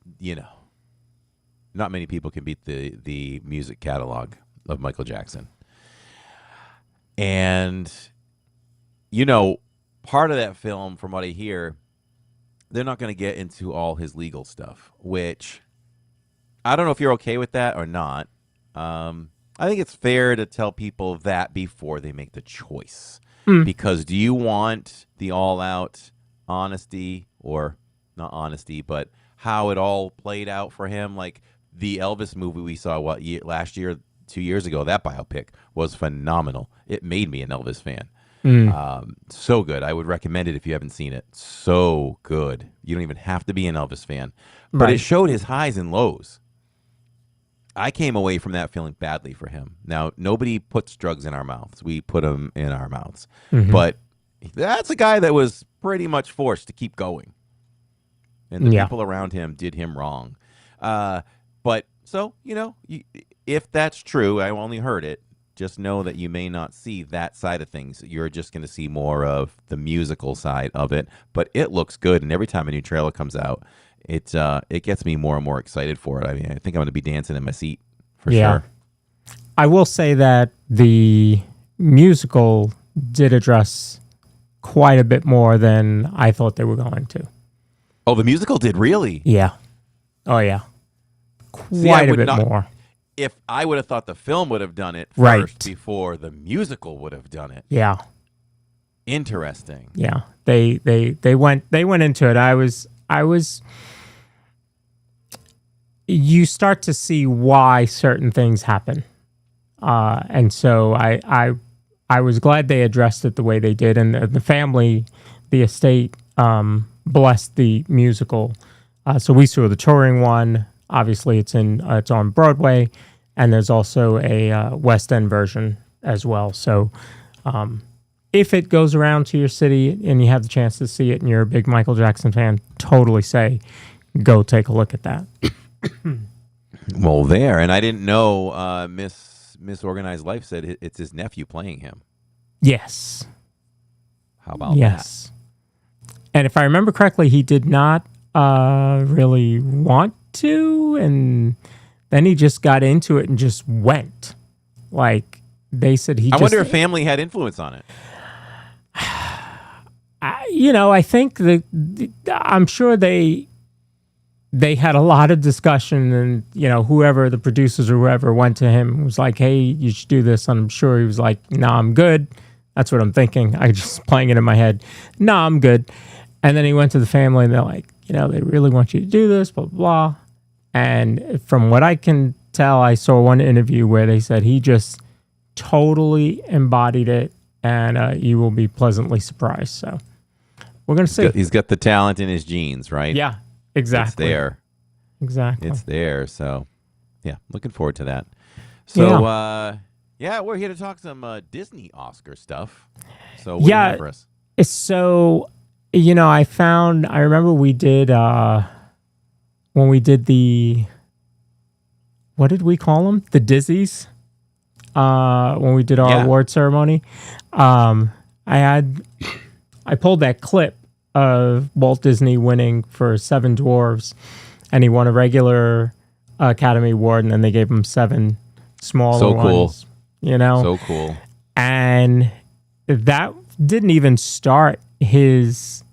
many people can beat the music catalog of Michael Jackson. And part of that film, from what I hear, they're not going to get into all his legal stuff, which I don't know if you're okay with that or not. I think it's fair to tell people that before they make the choice. Because do you want the all-out honesty, or not honesty, but how it all played out for him? Like the Elvis movie we saw, last year, 2 years ago, that biopic was phenomenal. It made me an Elvis fan. So good. I would recommend it if you haven't seen it. So good. You don't even have to be an Elvis fan. But it showed his highs and lows. I came away from that feeling badly for him. Now, nobody puts drugs in our mouths. We put them in our mouths. But that's a guy that was pretty much forced to keep going. And the people around him did him wrong. But so, if that's true, I only heard it. Just know that you may not see that side of things. You're just going to see more of the musical side of it. But it looks good. And every time a new trailer comes out, it gets me more and more excited for it. I mean, I think I'm going to be dancing in my seat for sure. I will say that the musical did address quite a bit more than I thought they were going to. Oh, the musical did really? Yeah. Oh, yeah. Quite a bit more. If I would have thought the film would have done it first before the musical would have done it. Yeah. Interesting. Yeah. They went into it. I was you start to see why certain things happen. And so I was glad they addressed it the way they did, and the family, the estate, blessed the musical. So we saw the touring one. obviously it's on Broadway, and there's also a West End version as well. So if it goes around to your city and you have the chance to see it and you're a big Michael Jackson fan, totally say, go take a look at that. Well, there. And I didn't know Miss Organized Life said it's his nephew playing him. Yes. How about yes. And if I remember correctly, he did not really want to, and then he just got into it and just went. Like, they said I wonder if family had influence on it. I think I'm sure they had a lot of discussion, and whoever the producers or whoever went to him was like, "Hey, you should do this." And I'm sure he was like, "Nah, I'm good." That's what I'm thinking. I just playing it in my head. "Nah, I'm good." And then he went to the family, and they're like, "They really want you to do this, blah blah blah." And from what I can tell, I saw one interview where they said he just totally embodied it, and you will be pleasantly surprised. So we're gonna see. He's got the talent in his genes, right? Yeah. Exactly. It's there. Exactly. It's there. So, yeah, looking forward to that. So, we're here to talk some Disney Oscar stuff. So, what do you have for us? So, I remember we did, when we did what did we call them? The Dizzies? When we did our award ceremony. I pulled that clip of Walt Disney winning for Seven Dwarfs, and he won a regular Academy Award, and then they gave him 7 smaller ones. So cool. And that didn't even start his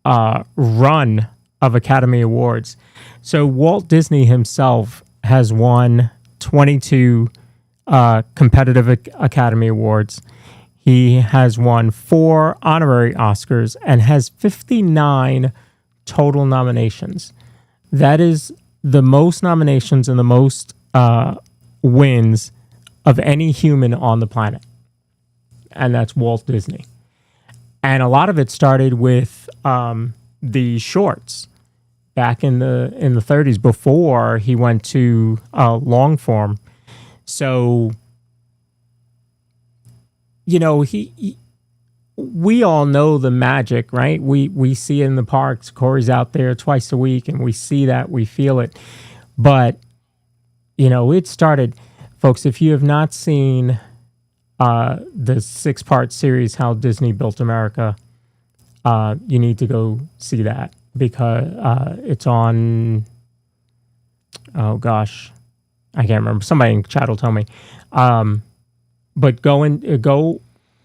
run of Academy Awards. So Walt Disney himself has won 22 competitive Academy Awards. He has won 4 honorary Oscars and has 59 total nominations. That is the most nominations and the most wins of any human on the planet. And that's Walt Disney. And a lot of it started with the shorts back in the 30s before he went to long form. So we all know the magic, right? We see it in the parks. Corey's out there twice a week, and we see that, we feel it. But, it started, folks, if you have not seen the 6-part series, How Disney Built America, you need to go see that, because it's on, oh gosh, I can't remember. Somebody in chat will tell me. But go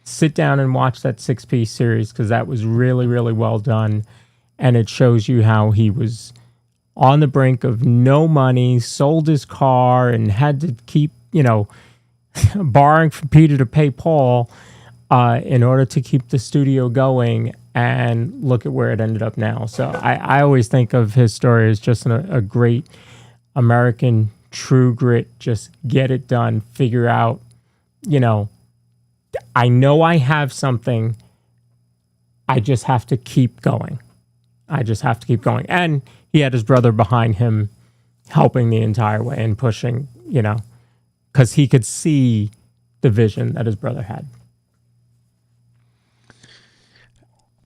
sit down and watch that 6-piece series, because that was really, really well done. And it shows you how he was on the brink of no money, sold his car, and had to keep, borrowing from Peter to pay Paul in order to keep the studio going. And look at where it ended up now. So I always think of his story as just a great American true grit, just get it done, figure out, I know I have something. I just have to keep going. And he had his brother behind him helping the entire way and pushing, because he could see the vision that his brother had.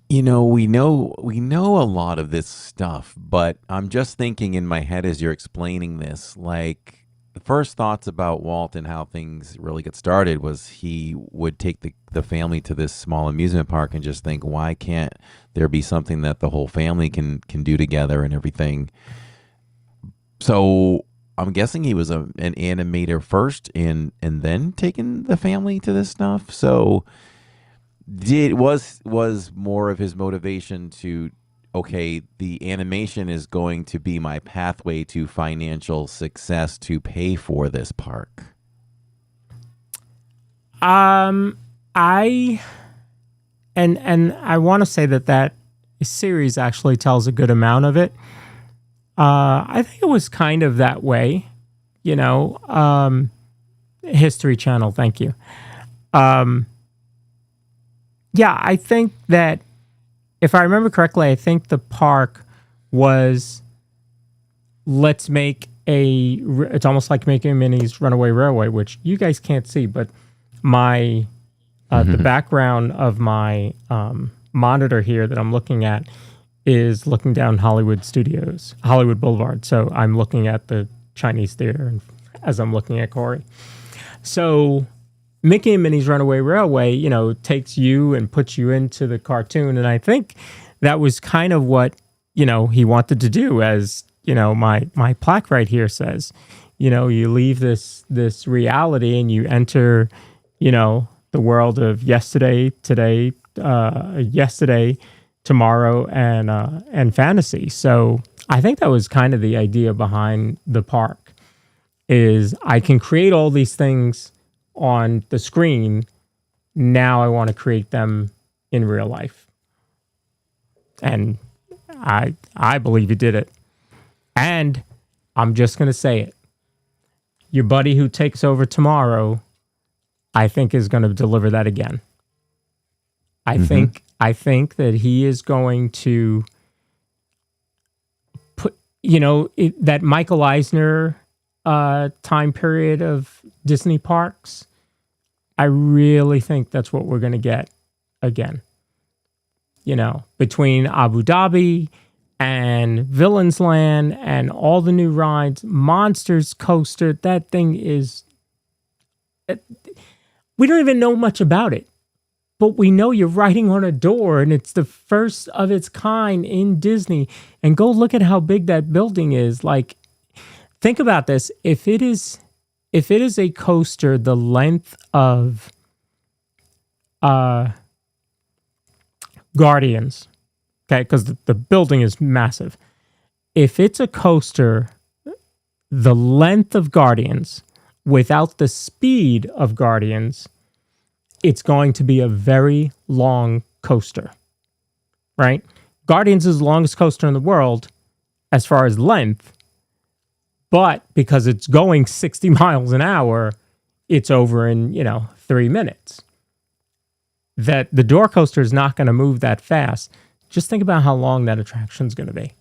We know a lot of this stuff, but I'm just thinking in my head as you're explaining this, like, the first thoughts about Walt and how things really get started was he would take the family to this small amusement park and just think, why can't there be something that the whole family can do together and everything? So I'm guessing he was an animator first and then taking the family to this stuff. So was more of his motivation to, okay, the animation is going to be my pathway to financial success to pay for this park? I want to say that series actually tells a good amount of it. I think it was kind of that way, History Channel, thank you. I think that, if I remember correctly, I think the park was let's make it's almost like making Minnie's Runaway Railway, which you guys can't see, but my the background of my monitor here that I'm looking at is looking down Hollywood Boulevard. So I'm looking at the Chinese theater as I'm looking at Corey. So Mickey and Minnie's Runaway Railway, you know, takes you and puts you into the cartoon. And I think that was kind of what, you know, he wanted to do, as, you know, my plaque right here says, you know, you leave this reality and you enter, you know, the world of yesterday, today, tomorrow, and fantasy. So I think that was kind of the idea behind the park, is I can create all these things on the screen. Now I want to create them in real life. And I believe he did it. And I'm just going to say it. Your buddy who takes over tomorrow, I think, is going to deliver that again. I think that he is going to put, you know, that Michael Eisner time period of Disney parks. I really think that's what we're going to get again. You know, between Abu Dhabi and Villains Land and all the new rides, Monsters Coaster, that thing is... We don't even know much about it, but we know you're riding on a door and it's the first of its kind in Disney. And go look at how big that building is. Like, think about this. If it is a coaster the length of Guardians, okay, because the building is massive. If it's a coaster the length of Guardians without the speed of Guardians, it's going to be a very long coaster, right? Guardians is the longest coaster in the world as far as length, but because it's going 60 miles an hour, it's over in, 3 minutes. That the door coaster is not going to move that fast. Just think about how long that attraction is going to be.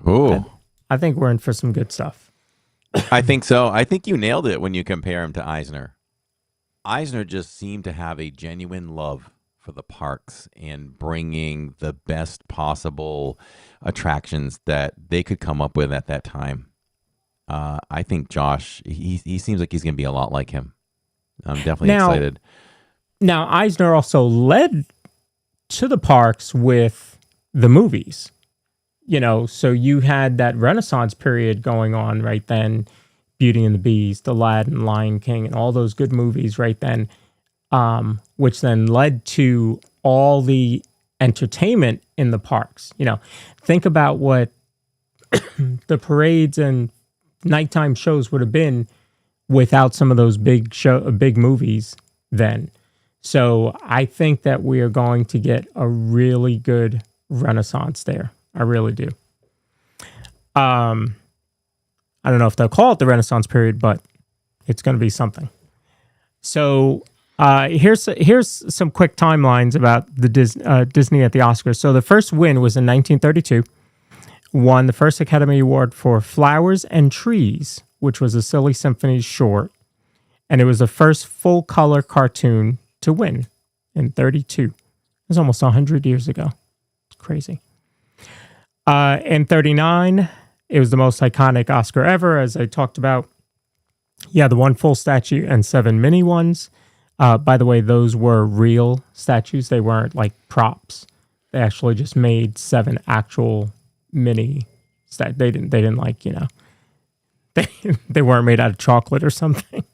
Oh, I think we're in for some good stuff. I think so. I think you nailed it when you compare him to Eisner. Eisner just seemed to have a genuine love for the parks and bringing the best possible attractions that they could come up with at that time. I think Josh, he seems like he's going to be a lot like him. I'm definitely excited. Now, Eisner also led to the parks with the movies. So you had that Renaissance period going on right then, Beauty and the Beast, Aladdin, Lion King, and all those good movies right then, which then led to all the entertainment in the parks. Think about what the parades and nighttime shows would have been without some of those big movies then. So I think that we are going to get a really good renaissance there. I really do. I don't know if they'll call it the Renaissance period, but it's going to be something. So here's some quick timelines about the Disney at the Oscars. So the first win was in 1932. Won the first Academy Award for Flowers and Trees, which was a Silly Symphonies short. And it was the first full-color cartoon to win in 32. It was almost 100 years ago. It's crazy. In 39, it was the most iconic Oscar ever, as I talked about. Yeah, the one full statue and 7 mini ones. By the way, those were real statues. They weren't like props. They actually just made 7 actual mini statues. They didn't like, they weren't made out of chocolate or something.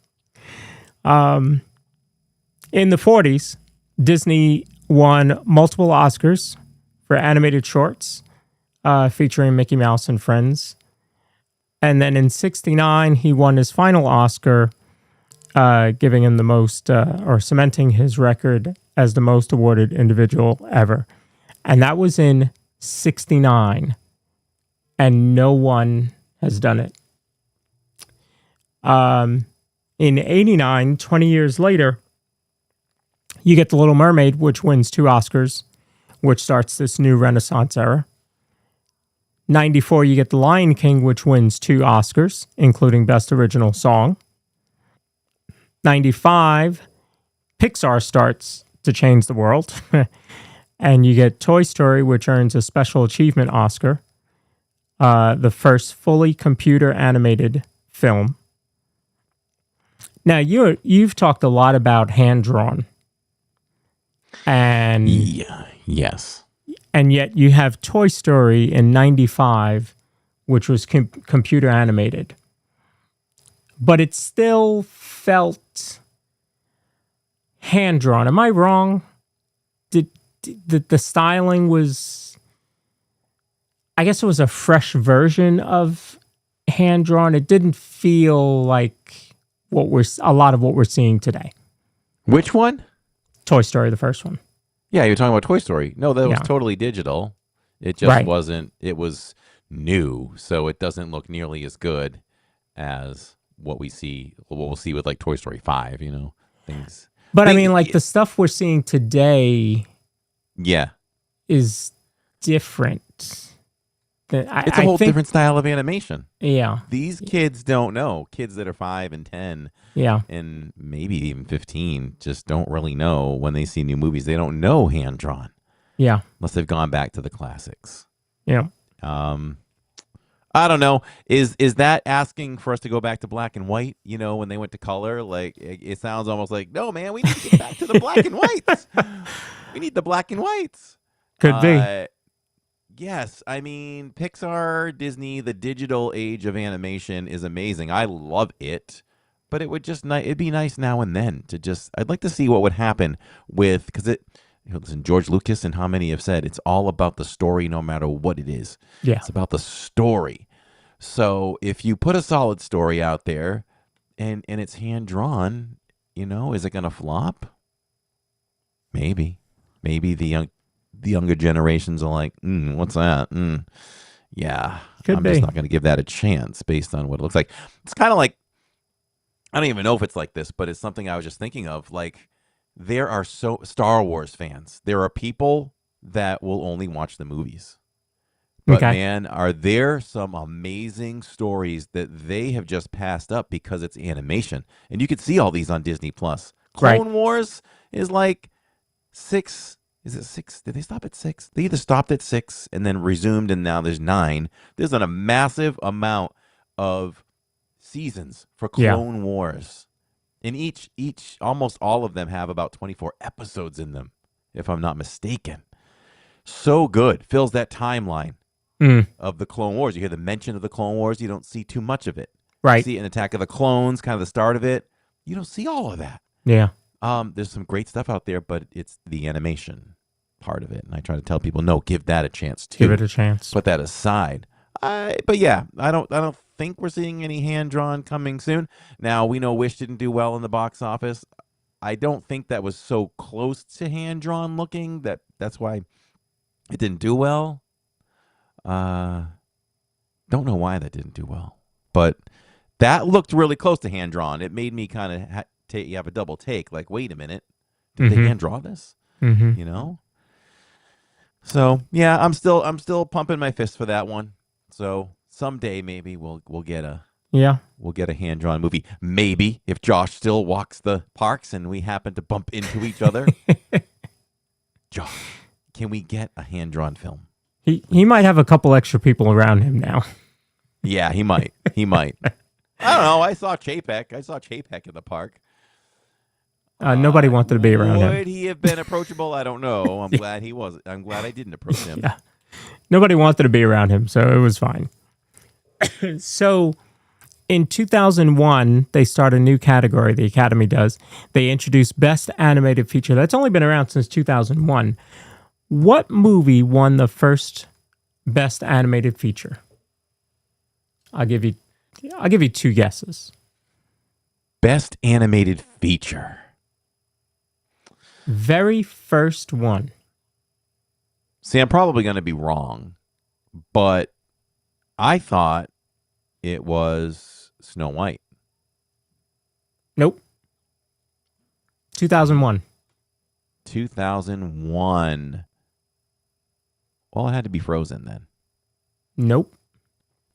In the 40s, Disney won multiple Oscars for animated shorts featuring Mickey Mouse and Friends. And then in 69, he won his final Oscar, giving him the most, or cementing his record as the most awarded individual ever. And that was in 69. And no one has done it. In 89, 20 years later, you get The Little Mermaid, which wins 2 Oscars, which starts this new Renaissance era. 94, you get The Lion King, which wins 2 Oscars, including Best Original Song. 95, Pixar starts to change the world. And you get Toy Story, which earns a Special Achievement Oscar, the first fully computer animated film. Now, you've talked a lot about hand-drawn. And yes. And yet you have Toy Story in 95, which was computer animated. But it still felt hand-drawn. Am I wrong? The styling was, I guess it was a fresh version of hand-drawn. It didn't feel like a lot of what we're seeing today. Which one? Toy Story, the first one. Yeah, you're talking about Toy Story. No, that was totally digital. It just wasn't. It was new, so it doesn't look nearly as good as what we'll see with like Toy Story 5, things. But I mean, like the stuff we're seeing today is different. It's a whole different style of animation. Yeah. These kids don't know. Kids that are 5 and 10 and maybe even 15 just don't really know when they see new movies. They don't know hand-drawn. Yeah. Unless they've gone back to the classics. Yeah. I don't know. Is that asking for us to go back to black and white? When they went to color, like it sounds almost like, no, man, we need to get back to the black and whites. We need the black and whites. Could be. Yes, I mean, Pixar, Disney, the digital age of animation is amazing. I love it, but it'd be nice now and then I'd like to see what would happen because listen, George Lucas and how many have said it's all about the story no matter what it is. Yeah. It's about the story. So if you put a solid story out there and it's hand-drawn, is it going to flop? Maybe. Maybe the younger generations are like, what's that? Yeah, I'm just not going to give that a chance based on what it looks like. It's kind of like, I don't even know if it's like this, but it's something I was just thinking of. Like, there are Star Wars fans. There are people that will only watch the movies. But man, are there some amazing stories that they have just passed up because it's animation. And you could see all these on Disney Plus. Clone Wars is like 6. Is it 6? Did they stop at 6? They either stopped at 6 and then resumed, and now there's 9. There's a massive amount of seasons for Clone Wars. And each, almost all of them have about 24 episodes in them, if I'm not mistaken. So good. Fills that timeline of the Clone Wars. You hear the mention of the Clone Wars. You don't see too much of it. Right. You see it in Attack of the Clones, kind of the start of it. You don't see all of that. Yeah. There's some great stuff out there, but it's the animation part of it. And I try to tell people, no, give that a chance too. Give it a chance. Put that aside. But yeah, I don't think we're seeing any hand-drawn coming soon. Now, we know Wish didn't do well in the box office. I don't think that was so close to hand-drawn looking that's why it didn't do well. Don't know why that didn't do well. But that looked really close to hand-drawn. It made me kind of you have a double take. Like, wait a minute. Did they hand-draw this? So, yeah, I'm still pumping my fist for that one. So someday maybe we'll get a hand-drawn movie. Maybe if Josh still walks the parks and we happen to bump into each other. Josh, can we get a hand-drawn film? He might have a couple extra people around him now. Yeah, he might. I don't know. I saw Chapek in the park. Nobody wanted to be around him. Would he have been approachable? I don't know. I'm glad he wasn't. I'm glad I didn't approach him. Yeah. Nobody wanted to be around him, so it was fine. So in 2001, they start a new category, the Academy does. They introduced Best Animated Feature. That's only been around since 2001. What movie won the first Best Animated Feature? I'll give you 2 guesses. Best Animated Feature. Very first one. See, I'm probably going to be wrong, but I thought it was Snow White. Nope. 2001. 2001. Well, it had to be Frozen then. Nope.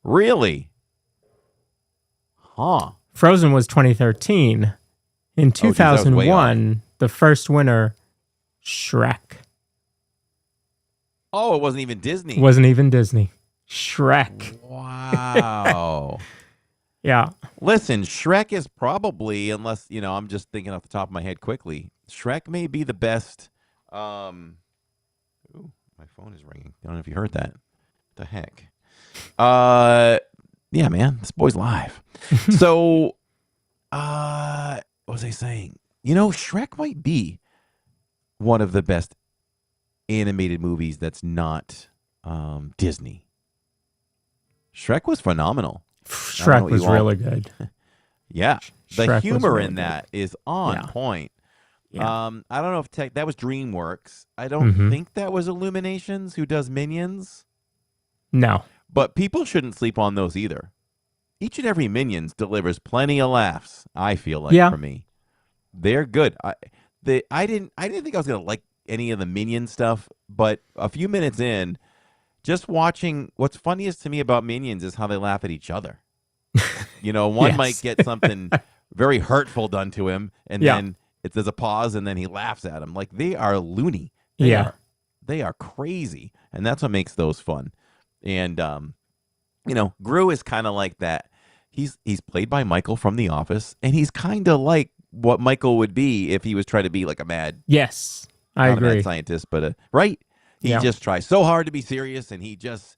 Really? Huh. Frozen was 2013. In 2001, the first winner, Shrek. Oh, it wasn't even Disney. Wasn't even Disney. Shrek. Wow. Yeah. Listen, Shrek is probably, unless, I'm just thinking off the top of my head quickly, Shrek may be the best. Ooh, my phone is ringing. I don't know if you heard that. What the heck? Yeah, man, this boy's live. So, what was I saying? Shrek might be one of the best animated movies that's not Disney. Shrek was phenomenal. Shrek was really good. Yeah. The Shrek humor really in that is on point. Yeah. I don't know if that was DreamWorks. I don't think that was Illuminations who does Minions. No. But people shouldn't sleep on those either. Each and every Minions delivers plenty of laughs, I feel like, for me. They're good. I didn't think I was going to like any of the Minion stuff, but a few minutes in, just watching, what's funniest to me about Minions is how they laugh at each other. One might get something very hurtful done to him, and then there's a pause, and then he laughs at him. Like, they are loony. They are crazy, and that's what makes those fun. And Gru is kind of like that. He's played by Michael from The Office, and he's kind of like what Michael would be if he was trying to be like a mad. Yes, I agree. A mad scientist, but right. He just tries so hard to be serious, and he just,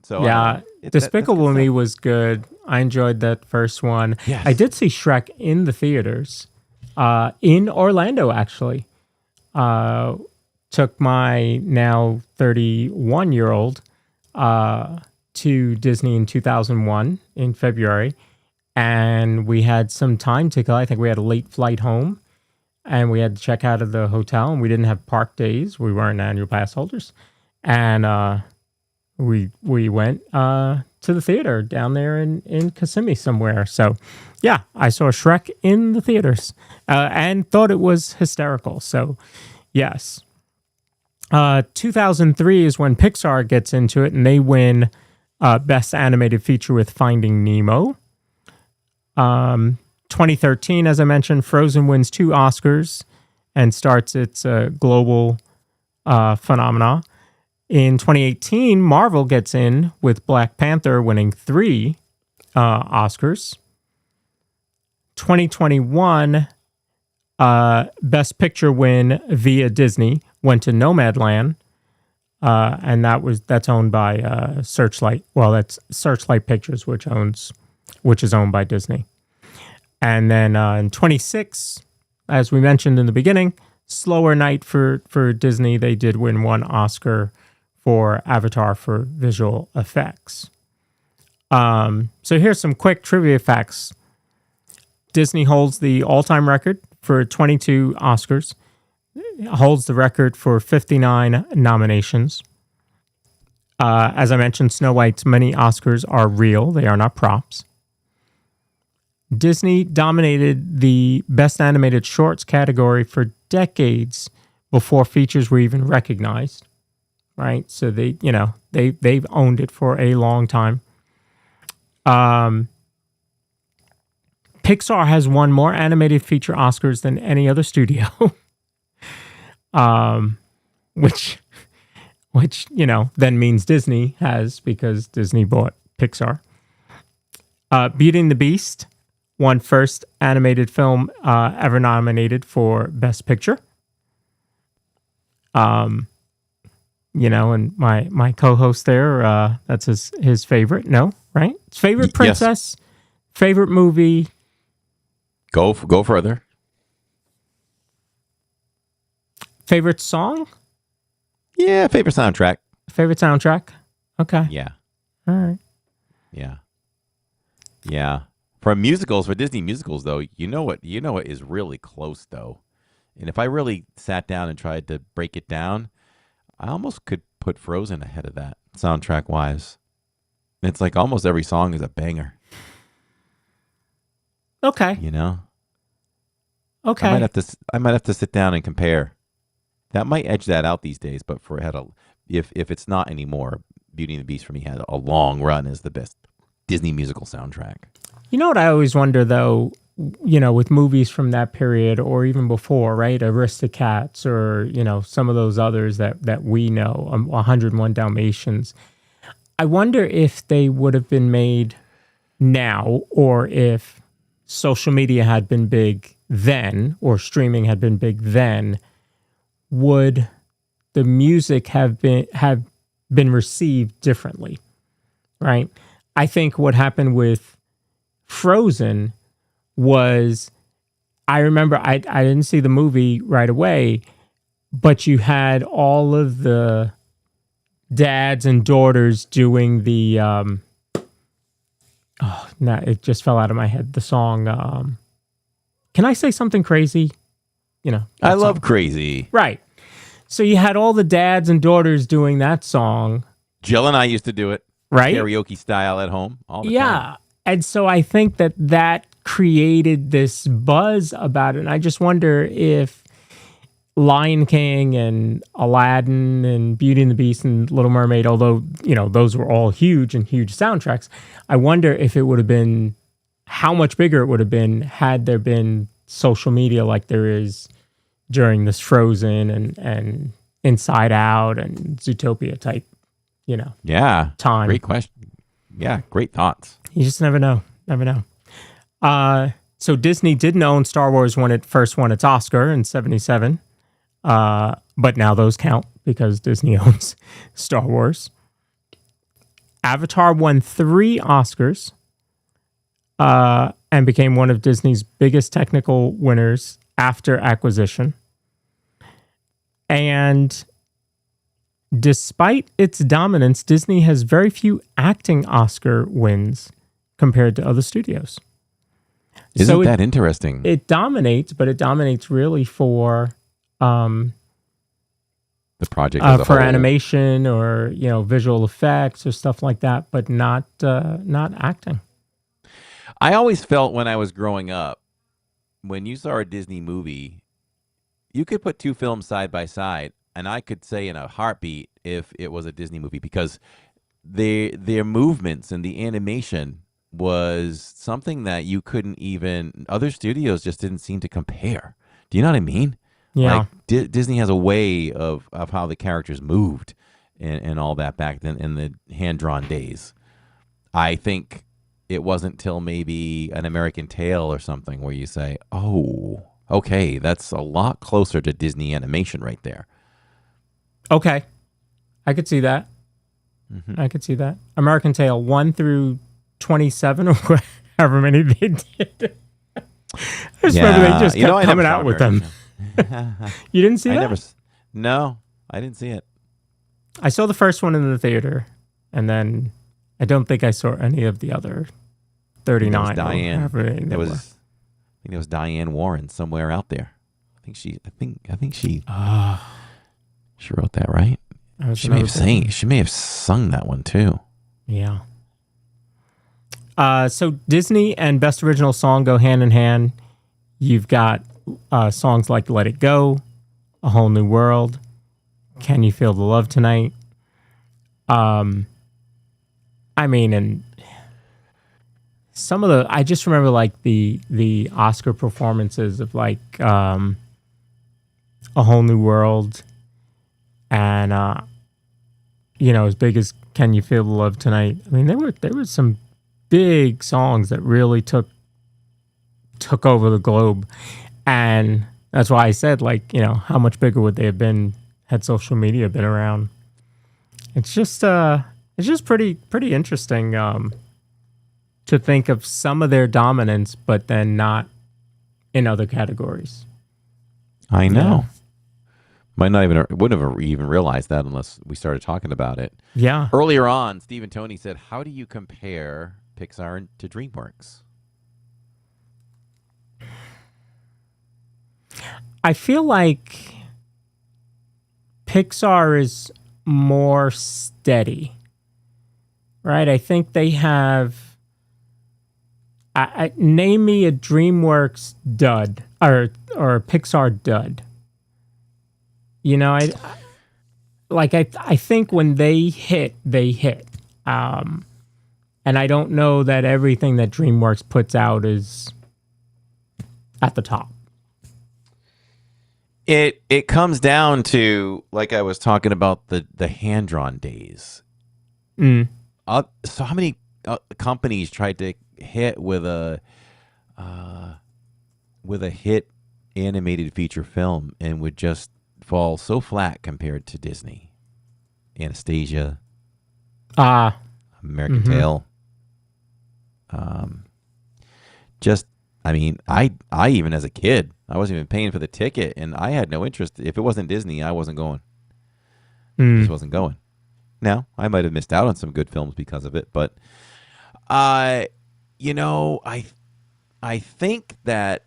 So Despicable Me was good. I enjoyed that first one. Yes. I did see Shrek in the theaters, in Orlando actually. Took my now 31-year-old to Disney in 2001 in February, and we had some time to go. I think we had a late flight home. And we had to check out of the hotel, and we didn't have park days. We weren't annual pass holders. And we went to the theater down there in Kissimmee somewhere. So, yeah, I saw Shrek in the theaters and thought it was hysterical. So, yes. 2003 is when Pixar gets into it, and they win Best Animated Feature with Finding Nemo. 2013, as I mentioned, Frozen wins 2 Oscars and starts its global phenomena. In 2018, Marvel gets in with Black Panther winning 3 Oscars. 2021, Best Picture win via Disney went to Nomadland, and that's owned by Searchlight. Well, that's Searchlight Pictures, which is owned by Disney. And then in 26, as we mentioned in the beginning, slower night for Disney. They did win 1 Oscar for Avatar for visual effects. So here's some quick trivia facts. Disney holds the all-time record for 22 Oscars, holds the record for 59 nominations. As I mentioned, Snow White's many Oscars are real. They are not props. Disney dominated the Best Animated Shorts category for decades before features were even recognized, right? So they've owned it for a long time. Pixar has won more animated feature Oscars than any other studio, which then means Disney has, because Disney bought Pixar. Beauty and the Beast won first animated film ever nominated for Best Picture. And my co-host there, that's his favorite. No, right? Favorite princess, favorite movie. Go further. Favorite song? Yeah, favorite soundtrack. Favorite soundtrack? Okay. Yeah. All right. Yeah. Yeah. For Disney musicals, though, you know what is really close, though. And if I really sat down and tried to break it down, I almost could put Frozen ahead of that, soundtrack-wise. It's like almost every song is a banger. Okay. Okay. I might have to sit down and compare. That might edge that out these days, but if it's not anymore, Beauty and the Beast for me had a long run as the best Disney musical soundtrack. You know what I always wonder, though, with movies from that period or even before, right? Aristocats or, some of those others that we know, 101 Dalmatians. I wonder if they would have been made now, or if social media had been big then, or streaming had been big then, would the music have been received differently, right? I think what happened with Frozen was, I remember I didn't see the movie right away, but you had all of the dads and daughters doing the it just fell out of my head, the song Can I Say Something Crazy? I love Crazy. Right. So you had all the dads and daughters doing that song. Jill and I used to do it, right? Karaoke style at home all the time. And so I think that created this buzz about it. And I just wonder if Lion King and Aladdin and Beauty and the Beast and Little Mermaid, although, those were all huge soundtracks, I wonder if it would have been, how much bigger it would have been had there been social media like there is during this Frozen and Inside Out and Zootopia type, Yeah. time. Great question. Yeah, great thoughts. You just never know. So Disney didn't own Star Wars when it first won its Oscar in 1977. But now those count because Disney owns Star Wars. Avatar won 3 Oscars and became one of Disney's biggest technical winners after acquisition. And despite its dominance, Disney has very few acting Oscar wins compared to other studios. Isn't that interesting? It dominates, but it dominates really for the project as a for whole. animation or visual effects or stuff like that, but not acting. I always felt when I was growing up, when you saw a Disney movie, you could put 2 films side by side, and I could say in a heartbeat if it was a Disney movie, because their movements and the animation was something that you couldn't even, other studios just didn't seem to compare. Do you know what I mean? Yeah. Like Disney has a way of how the characters moved and all that back then in the hand-drawn days. I think it wasn't till maybe An American Tail or something where you say, oh, okay, that's a lot closer to Disney animation right there. Okay. I could see that. Mm-hmm. I could see that. American Tail 1 through 27 or however many they did. I just remember they just kept coming out with them. You didn't see that? No, I didn't see it. I saw the first one in the theater, and then I don't think I saw any of the other 39. I think it was Diane Warren somewhere out there. I think she wrote that, right? She may have sung that one too. Yeah. So Disney and Best Original Song go hand in hand. You've got songs like Let It Go, A Whole New World, Can You Feel the Love Tonight? And some of I just remember like the Oscar performances of like A Whole New World and as big as Can You Feel the Love Tonight? I mean, there were some big songs that really took over the globe. And that's why I said, like, how much bigger would they have been had social media been around? It's just pretty interesting to think of some of their dominance, but then not in other categories. I know. Wouldn't have even realized that unless we started talking about it. Yeah. Earlier on, Steve and Tony said, how do you compare Pixar to DreamWorks? I feel like Pixar is more steady, right? I think they have. Name me a DreamWorks dud or a Pixar dud. like I think when they hit, they hit. And I don't know that everything that DreamWorks puts out is at the top. It comes down to, like I was talking about, the hand-drawn days. Mm. So how many companies tried to hit with a hit animated feature film and would just fall so flat compared to Disney? Anastasia, American Tail. I mean, I even as a kid, I wasn't even paying for the ticket, and I had no interest. If it wasn't Disney, I wasn't going. Just wasn't going. Now, I might have missed out on some good films because of it, but you know, I think that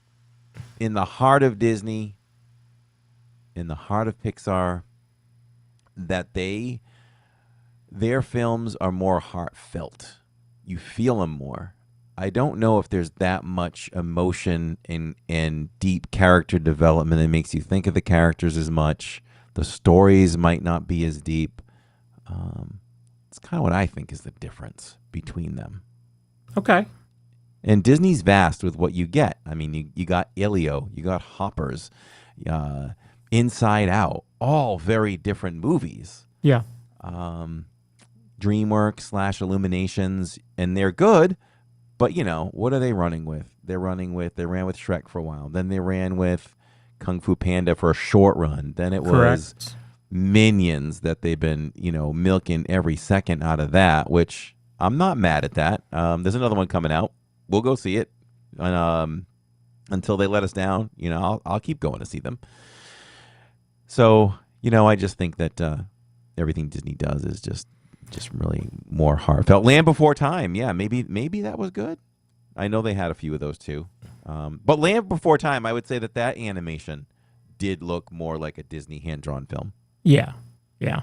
in the heart of Disney, in the heart of Pixar, that their films are more heartfelt. You feel them more. I don't know if there's that much emotion and deep character development that makes you think of the characters as much. The stories might not be as deep. It's kind of what I think is the difference between them. Okay. And Disney's vast with what you get. I mean, you got Elio, you got Hoppers, Inside Out, all very different movies. Yeah. DreamWorks / Illuminations, and they're good. But, you know, what are they running with? They ran with Shrek for a while. Then they ran with Kung Fu Panda for a short run. Then it was Minions that they've been, you know, milking every second out of that, which I'm not mad at that. There's another one coming out. We'll go see it. And, until they let us down, you know, I'll keep going to see them. So, you know, I just think that everything Disney does is just really more heartfelt. Land Before Time, yeah, maybe that was good. I know they had a few of those too. But Land Before Time, I would say that animation did look more like a Disney hand-drawn film. Yeah, yeah.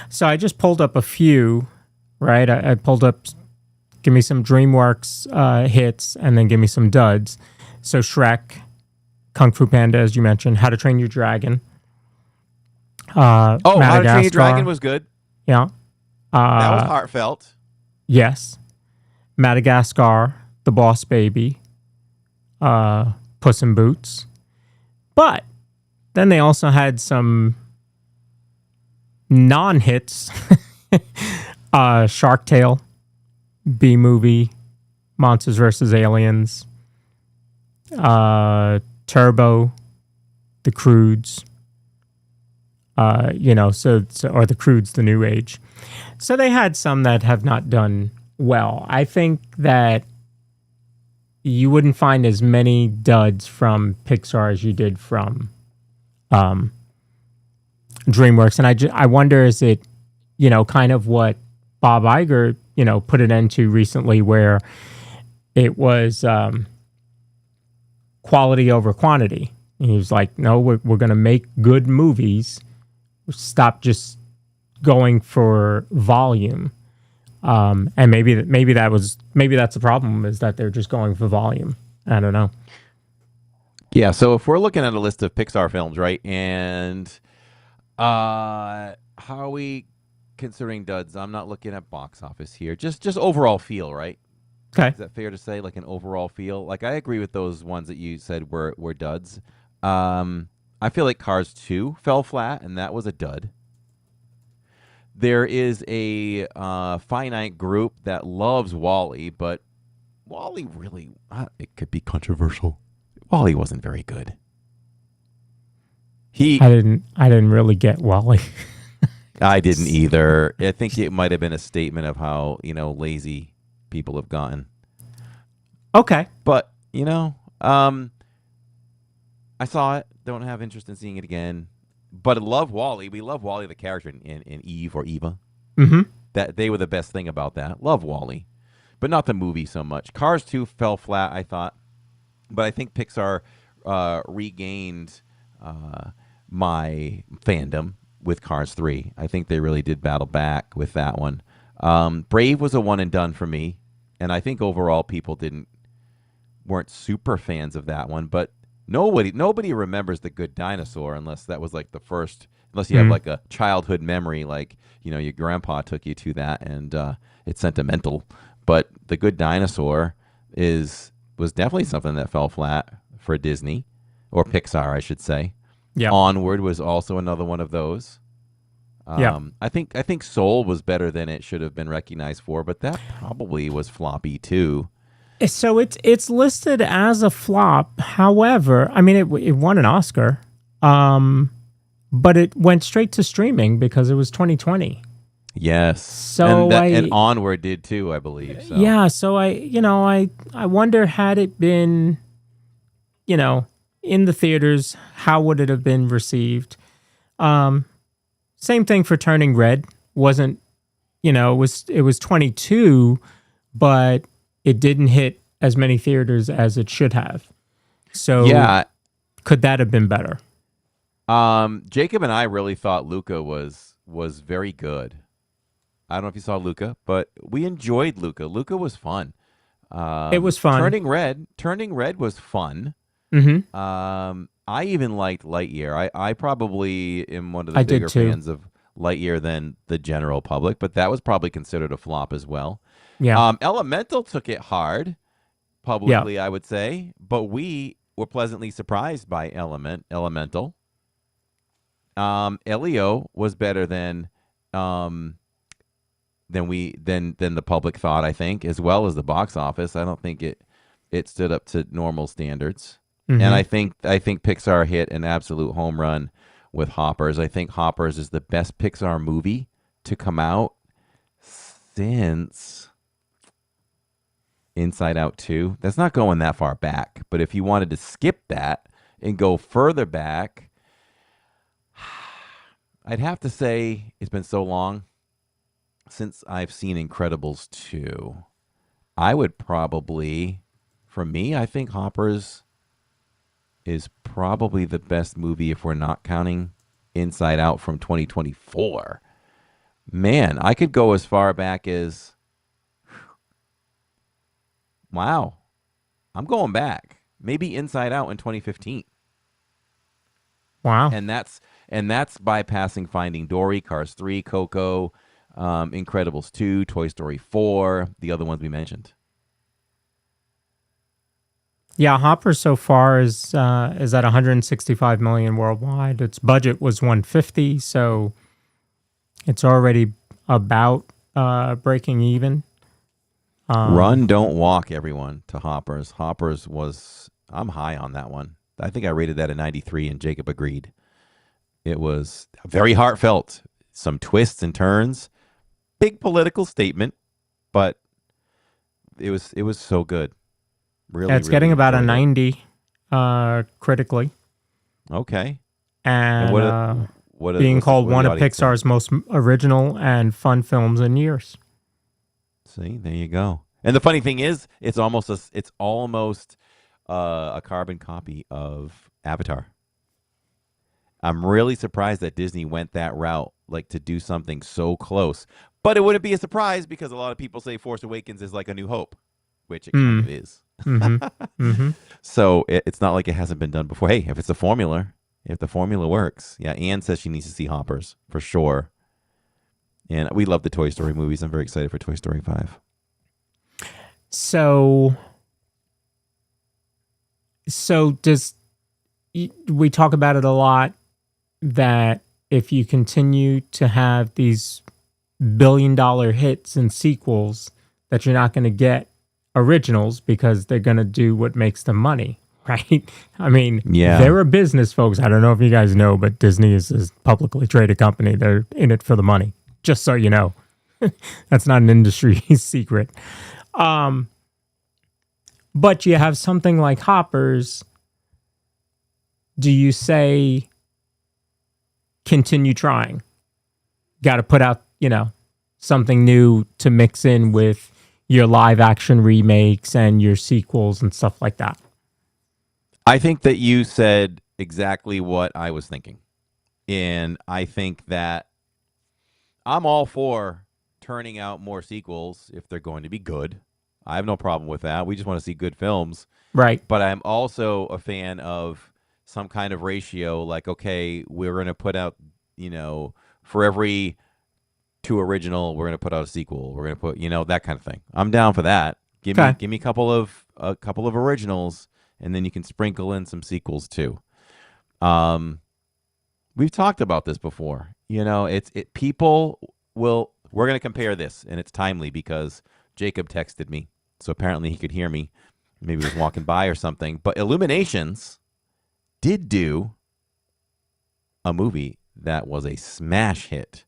So I just pulled up a few, right? I pulled up, give me some DreamWorks hits, and then give me some duds. So Shrek, Kung Fu Panda, as you mentioned, How to Train Your Dragon. How to Train Your Dragon was good. Yeah. That was heartfelt. Yes. Madagascar, The Boss Baby, Puss in Boots. But then they also had some non-hits. Shark Tale, B-Movie, Monsters vs. Aliens, Turbo, The Croods. You know, so or The Croods, The New Age. So they had some that have not done well. I think that you wouldn't find as many duds from Pixar as you did from DreamWorks. And I wonder, is it, you know, kind of what Bob Iger, you know, put an end to recently, where it was quality over quantity. And he was like, no, we're going to make good movies. Stop just going for volume. And maybe that's the problem, is that they're just going for volume. I don't know. Yeah, so if we're looking at a list of Pixar films, right, and how are we considering duds? I'm not looking at box office here. Just overall feel, right? Okay. Is that fair to say, like an overall feel? Like, I agree with those ones that you said were duds. I feel like Cars 2 fell flat, and that was a dud. There is a finite group that loves WALL-E, but WALL-E really, it could be controversial. WALL-E wasn't very good. I didn't really get WALL-E. I didn't either. I think it might have been a statement of how, you know, lazy people have gotten. Okay. But, you know, I saw it. Don't have interest in seeing it again. But I love WALL-E. We love WALL-E, the character in Eve or Eva. Mm-hmm. That they were the best thing about that. Love WALL-E. But not the movie so much. Cars 2 fell flat, I thought. But I think Pixar regained my fandom with Cars 3. I think they really did battle back with that one. Brave was a one and done for me. And I think overall people weren't super fans of that one. But Nobody remembers The Good Dinosaur unless that was like the first. Unless you have like a childhood memory, like your grandpa took you to that, and it's sentimental. But The Good Dinosaur was definitely something that fell flat for Disney, or Pixar, I should say. Yeah. Onward was also another one of those. Yeah. I think Soul was better than it should have been recognized for, but that probably was floppy too. So it's listed as a flop. However, I mean it won an Oscar, but it went straight to streaming because it was 2020. Yes. So and Onward did too, I believe. So. Yeah. So I wonder, had it been, in the theaters, how would it have been received? Same thing for Turning Red. Wasn't, it was 22, but it didn't hit as many theaters as it should have. So yeah, could that have been better? Jacob and I really thought Luca was very good. I don't know if you saw Luca, but we enjoyed Luca. Luca was fun. It was fun. Turning Red was fun. Mm-hmm. I even liked Lightyear. I probably am one of the bigger fans of Lightyear than the general public, but that was probably considered a flop as well. Yeah. Elemental took it hard publicly, I would say, but we were pleasantly surprised by Elemental. Elio was better than the public thought, I think, as well as the box office. I don't think it stood up to normal standards. Mm-hmm. And I think Pixar hit an absolute home run with Hoppers. I think Hoppers is the best Pixar movie to come out since Inside Out 2. That's not going that far back, but if you wanted to skip that and go further back, I'd have to say it's been so long since I've seen Incredibles 2. I would probably, for me, I think Hoppers is probably the best movie if we're not counting Inside Out from 2024. Man, I could go as far back as, wow, I'm going back. Maybe Inside Out in 2015. Wow. And that's bypassing Finding Dory, Cars 3, Coco, Incredibles 2, Toy Story 4, the other ones we mentioned. Yeah, Hopper so far is at 165 million worldwide. Its budget was 150, so it's already about breaking even. Run, don't walk, everyone, to Hoppers. Hoppers was, I'm high on that one. I think I rated that a 93, and Jacob agreed. It was very heartfelt, some twists and turns, big political statement, but it was so good. Really, yeah, it's getting about a 90 critically. Okay. And what being called one of Pixar's most original and fun films in years. See, there you go. And the funny thing is, it's almost a carbon copy of Avatar. I'm really surprised that Disney went that route, like to do something so close. But it wouldn't be a surprise because a lot of people say Force Awakens is like A New Hope, which it kind of is. Mm-hmm. Mm-hmm. So it's not like it hasn't been done before. Hey, if the formula works. Yeah, Anne says she needs to see Hoppers for sure. And we love the Toy Story movies. I'm very excited for Toy Story 5. So we talk about it a lot that if you continue to have these billion-dollar hits and sequels, that you're not going to get originals because they're going to do what makes them money, right? I mean, they're a business, folks. I don't know if you guys know, but Disney is a publicly traded company. They're in it for the money, just so you know. That's not an industry secret. But you have something like Hoppers. Do you say continue trying? Got to put out, something new to mix in with your live action remakes and your sequels and stuff like that? I think that you said exactly what I was thinking. And I think that I'm all for turning out more sequels if they're going to be good. I have no problem with that. We just want to see good films. Right. But I'm also a fan of some kind of ratio, like, okay, we're going to put out, for every 2 original, we're going to put out a sequel. We're going to put, that kind of thing. I'm down for that. Give me a couple of originals, and then you can sprinkle in some sequels too. We've talked about this before. People will. We're going to compare this, and it's timely because Jacob texted me, so apparently he could hear me. Maybe he was walking by or something. But Illuminations did do a movie that was a smash hit.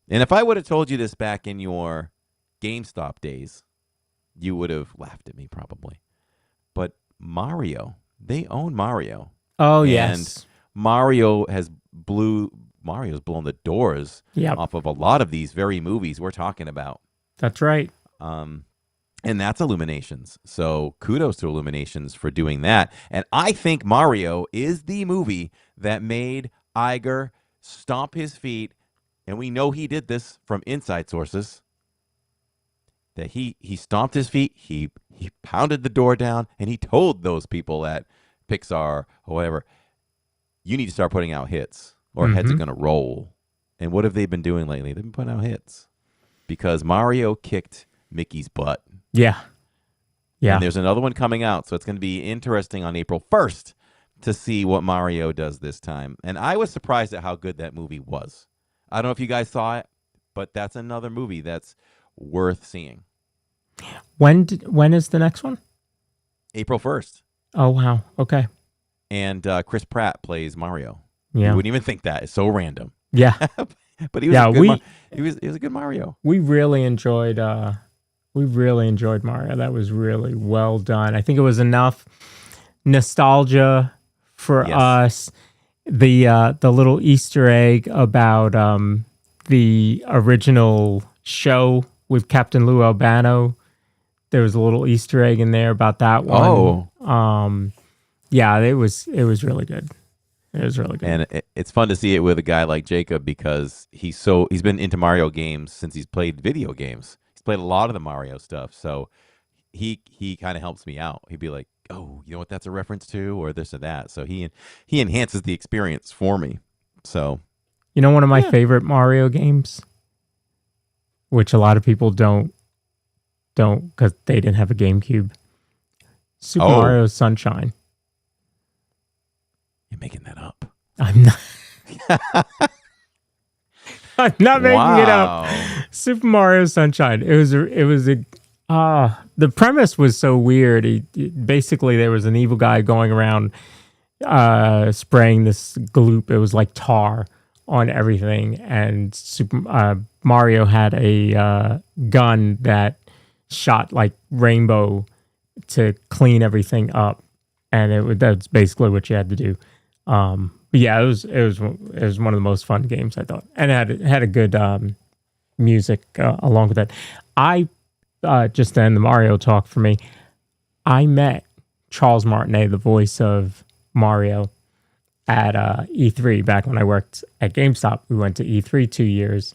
And if I would have told you this back in your GameStop days, you would have laughed at me probably. But Mario, they own Mario. Oh, and yes. Mario's blown the doors Yep. off of a lot of these very movies we're talking about. That's right. And that's Illuminations. So kudos to Illuminations for doing that. And I think Mario is the movie that made Iger stomp his feet. And we know he did this from inside sources. That he stomped his feet, he pounded the door down, and he told those people at Pixar or whatever, you need to start putting out hits or heads are going to roll. And what have they been doing lately? They've been putting out hits because Mario kicked Mickey's butt. Yeah. Yeah. And there's another one coming out, so it's going to be interesting on April 1st to see what Mario does this time. And I was surprised at how good that movie was. I don't know if you guys saw it, but that's another movie that's worth seeing. When is the next one? April 1st. Oh, wow. Okay. And Chris Pratt plays Mario. Yeah. You wouldn't even think that. It's so random. Yeah. But he was a good he was a good Mario. We really enjoyed Mario. That was really well done. I think it was enough nostalgia for us. The little Easter egg about the original show with Captain Lou Albano. There was a little Easter egg in there about that one. Oh. Yeah, it was really good. It was really good. And it's fun to see it with a guy like Jacob because he's been into Mario games since he's played video games. He's played a lot of the Mario stuff, so he kind of helps me out. He'd be like, "Oh, you know what that's a reference to, or this or that." So he enhances the experience for me. So, one of my favorite Mario games, which a lot of people don't because they didn't have a GameCube. Super Mario Sunshine. You're making that up. I'm not. I'm not making it up. Super Mario Sunshine. It was the premise was so weird. Basically there was an evil guy going around spraying this gloop. It was like tar on everything, and Mario had a gun that shot like rainbow to clean everything up, and that's basically what you had to do. But yeah, it was one of the most fun games, I thought, and it had a good music along with that. I just to end the Mario talk for me, I met Charles Martinet, the voice of Mario, at E3 back when I worked at GameStop. We went to E3 2 years,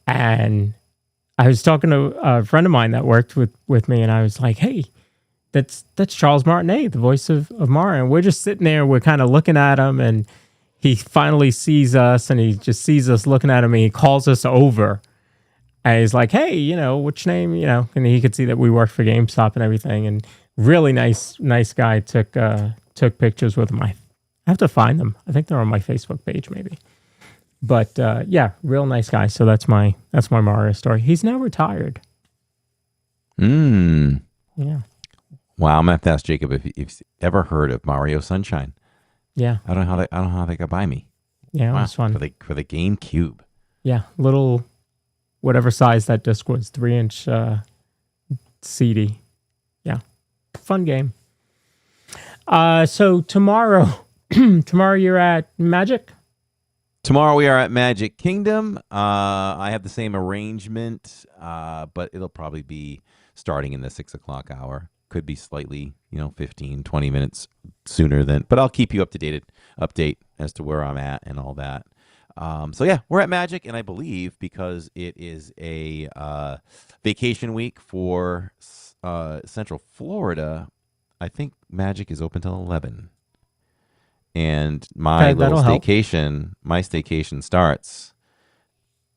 and I was talking to a friend of mine that worked with me, and I was like, "Hey, that's Charles Martinet, the voice of Mario." And we're just sitting there, we're kind of looking at him, and he finally sees us, and he just sees us looking at him, and he calls us over. And he's like, "Hey, what's your name?" And he could see that we worked for GameStop and everything. And really nice guy. Took pictures with him. I have to find them. I think they're on my Facebook page, maybe. But yeah, real nice guy. So that's my Mario story. He's now retired. Yeah. Wow, I'm gonna have to ask Jacob if he's ever heard of Mario Sunshine. Yeah. I don't know how they got by me. Yeah, it was fun. For the GameCube. Yeah, little whatever size that disc was, 3-inch CD. Yeah. Fun game. So tomorrow you're at Magic? Tomorrow we are at Magic Kingdom. I have the same arrangement, but it'll probably be starting in the 6 o'clock hour. Could be slightly, 15, 20 minutes sooner than, but I'll keep you update as to where I'm at and all that. So yeah, we're at Magic, and I believe because it is a vacation week for Central Florida, I think Magic is open till 11. And my staycation starts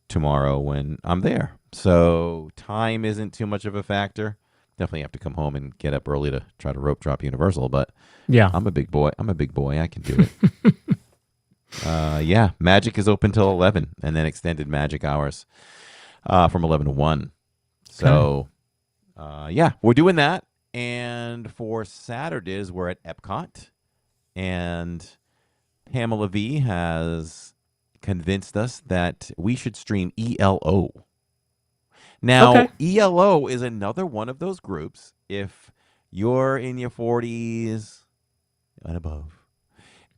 tomorrow when I'm there. So time isn't too much of a factor. Definitely have to come home and get up early to try to rope drop Universal, but yeah, I'm a big boy. I can do it. Yeah, Magic is open till 11, and then extended Magic hours from 11 to 1. So, yeah, we're doing that. And for Saturdays, we're at Epcot. And Pamela V has convinced us that we should stream ELO. Now, ELO is another one of those groups. If you're in your 40s and above,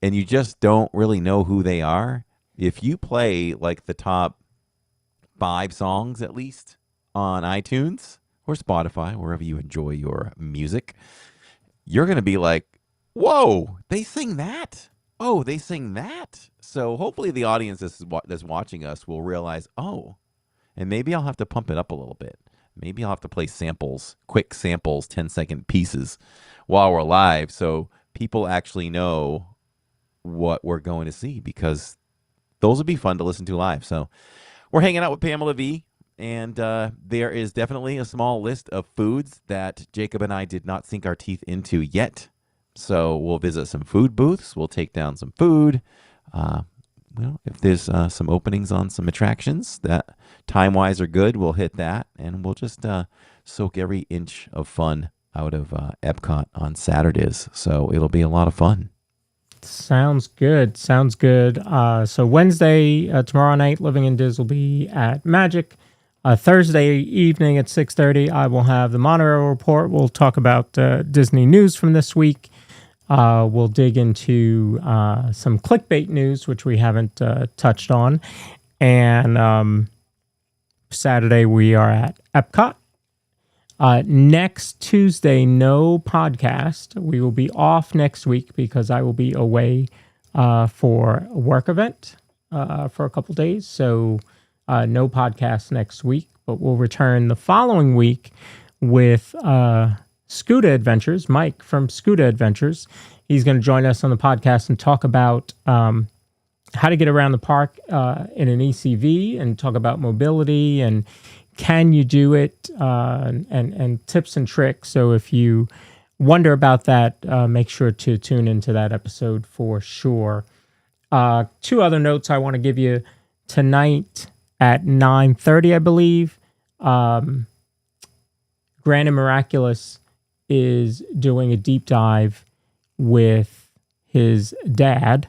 and you just don't really know who they are, if you play like the top 5 songs at least on iTunes or Spotify, wherever you enjoy your music, you're going to be like, whoa, they sing that? Oh, they sing that? So hopefully the audience that's watching us will realize, oh, and maybe I'll have to pump it up a little bit. Maybe I'll have to play samples, quick samples, 10-second pieces while we're live so people actually know what we're going to see, because those would be fun to listen to live. So we're hanging out with Pamela V, and there is definitely a small list of foods that Jacob and I did not sink our teeth into yet. So we'll visit some food booths. We'll take down some food. If there's some openings on some attractions that time-wise are good, we'll hit that, and we'll just soak every inch of fun out of Epcot on Saturdays. So it'll be a lot of fun. Sounds good. So Wednesday, tomorrow night, Living in Diz will be at Magic. Thursday evening at 6:30, I will have the Monorail Report. We'll talk about Disney news from this week. We'll dig into some clickbait news, which we haven't touched on. And Saturday, we are at Epcot. Next Tuesday, no podcast. We will be off next week because I will be away for a work event for a couple days. So no podcast next week, but we'll return the following week with Scuda Adventures, Mike from Scuda Adventures. He's going to join us on the podcast and talk about how to get around the park in an ECV, and talk about mobility and can you do it, and tips and tricks. So if you wonder about that, make sure to tune into that episode for sure. 2 other notes I want to give you. Tonight at 9:30, I believe, Grand and Miraculous is doing a deep dive with his dad,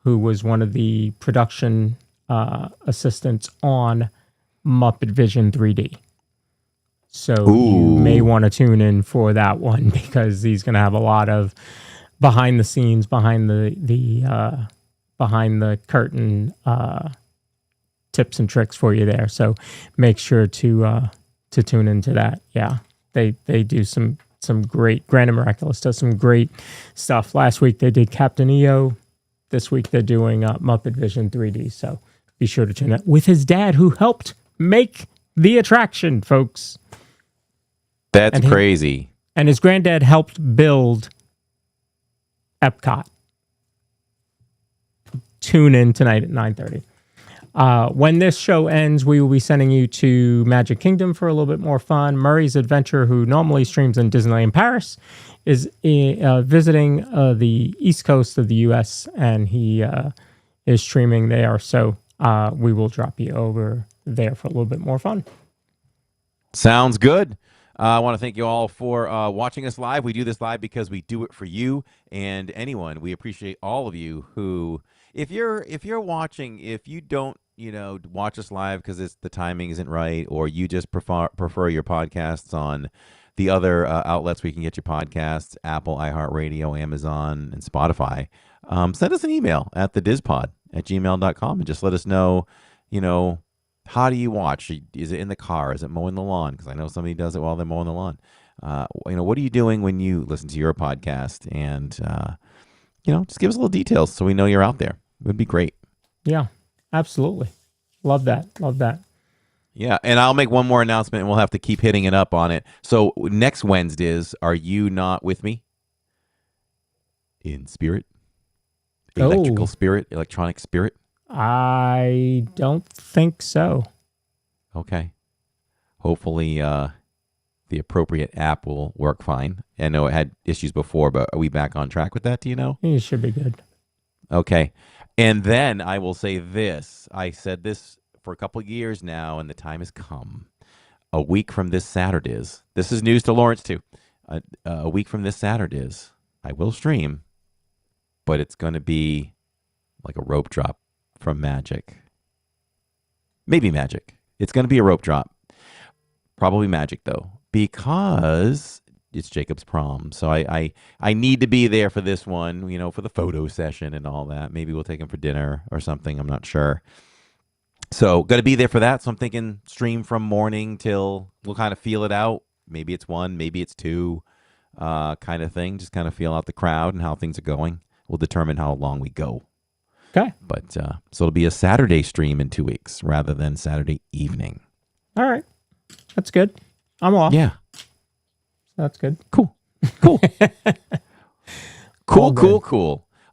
who was one of the production assistants on Muppet Vision 3D. So you may want to tune in for that one, because he's going to have a lot of behind the scenes, behind the curtain tips and tricks for you there. So make sure to tune into that. Yeah, they do some great. Grand and Miraculous does some great stuff. Last week they did Captain EO. This week they're doing Muppet Vision 3D. So be sure to tune in with his dad, who helped make the attraction, folks. That's crazy. And his granddad helped build Epcot. Tune in tonight at 9:30. When this show ends, we will be sending you to Magic Kingdom for a little bit more fun. Murray's Adventure, who normally streams in Disneyland Paris, is visiting the East Coast of the U.S., and he is streaming there. So we will drop you over there for a little bit more fun. Sounds good. I want to thank you all for watching us live. We do this live because we do it for you and anyone. We appreciate all of you who, if you're watching, if you don't, watch us live because the timing isn't right, or you just prefer your podcasts on the other outlets where you can get your podcasts, Apple, iHeartRadio, Amazon, and Spotify, send us an email at thedizpod@gmail.com and just let us know, how do you watch? Is it in the car? Is it mowing the lawn? Because I know somebody does it while they're mowing the lawn. What are you doing when you listen to your podcast? And, just give us a little details so we know you're out there. It would be great. Yeah, absolutely. Love that. Yeah, and I'll make one more announcement, and we'll have to keep hitting it up on it. So next Wednesdays, are you not with me? In spirit? Electrical spirit? Electronic spirit? I don't think so. Okay. Hopefully the appropriate app will work fine. I know it had issues before, but are we back on track with that? Do you know? It should be good. Okay. And then I will say this. I said this for a couple of years now, and the time has come. A week from this Saturday's. This is news to Lawrence, too. A week from this Saturday's, I will stream, but it's going to be like a rope drop from Magic. Maybe Magic. It's going to be a rope drop. Probably Magic, though, because it's Jacob's prom. So I need to be there for this one, for the photo session and all that. Maybe we'll take him for dinner or something. I'm not sure. So got to be there for that. So I'm thinking stream from morning till we'll kind of feel it out. Maybe it's 1, maybe it's 2 kind of thing. Just kind of feel out the crowd and how things are going. We'll determine how long we go. Okay. But so it'll be a Saturday stream in 2 weeks rather than Saturday evening. All right. That's good. I'm off. Yeah. That's good. Cool. Cool.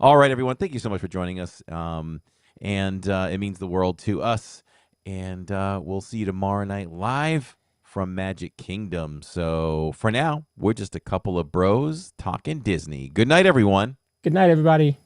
All right, everyone. Thank you so much for joining us. And it means the world to us. And we'll see you tomorrow night live from Magic Kingdom. So for now, we're just a couple of bros talking Disney. Good night, everyone. Good night, everybody.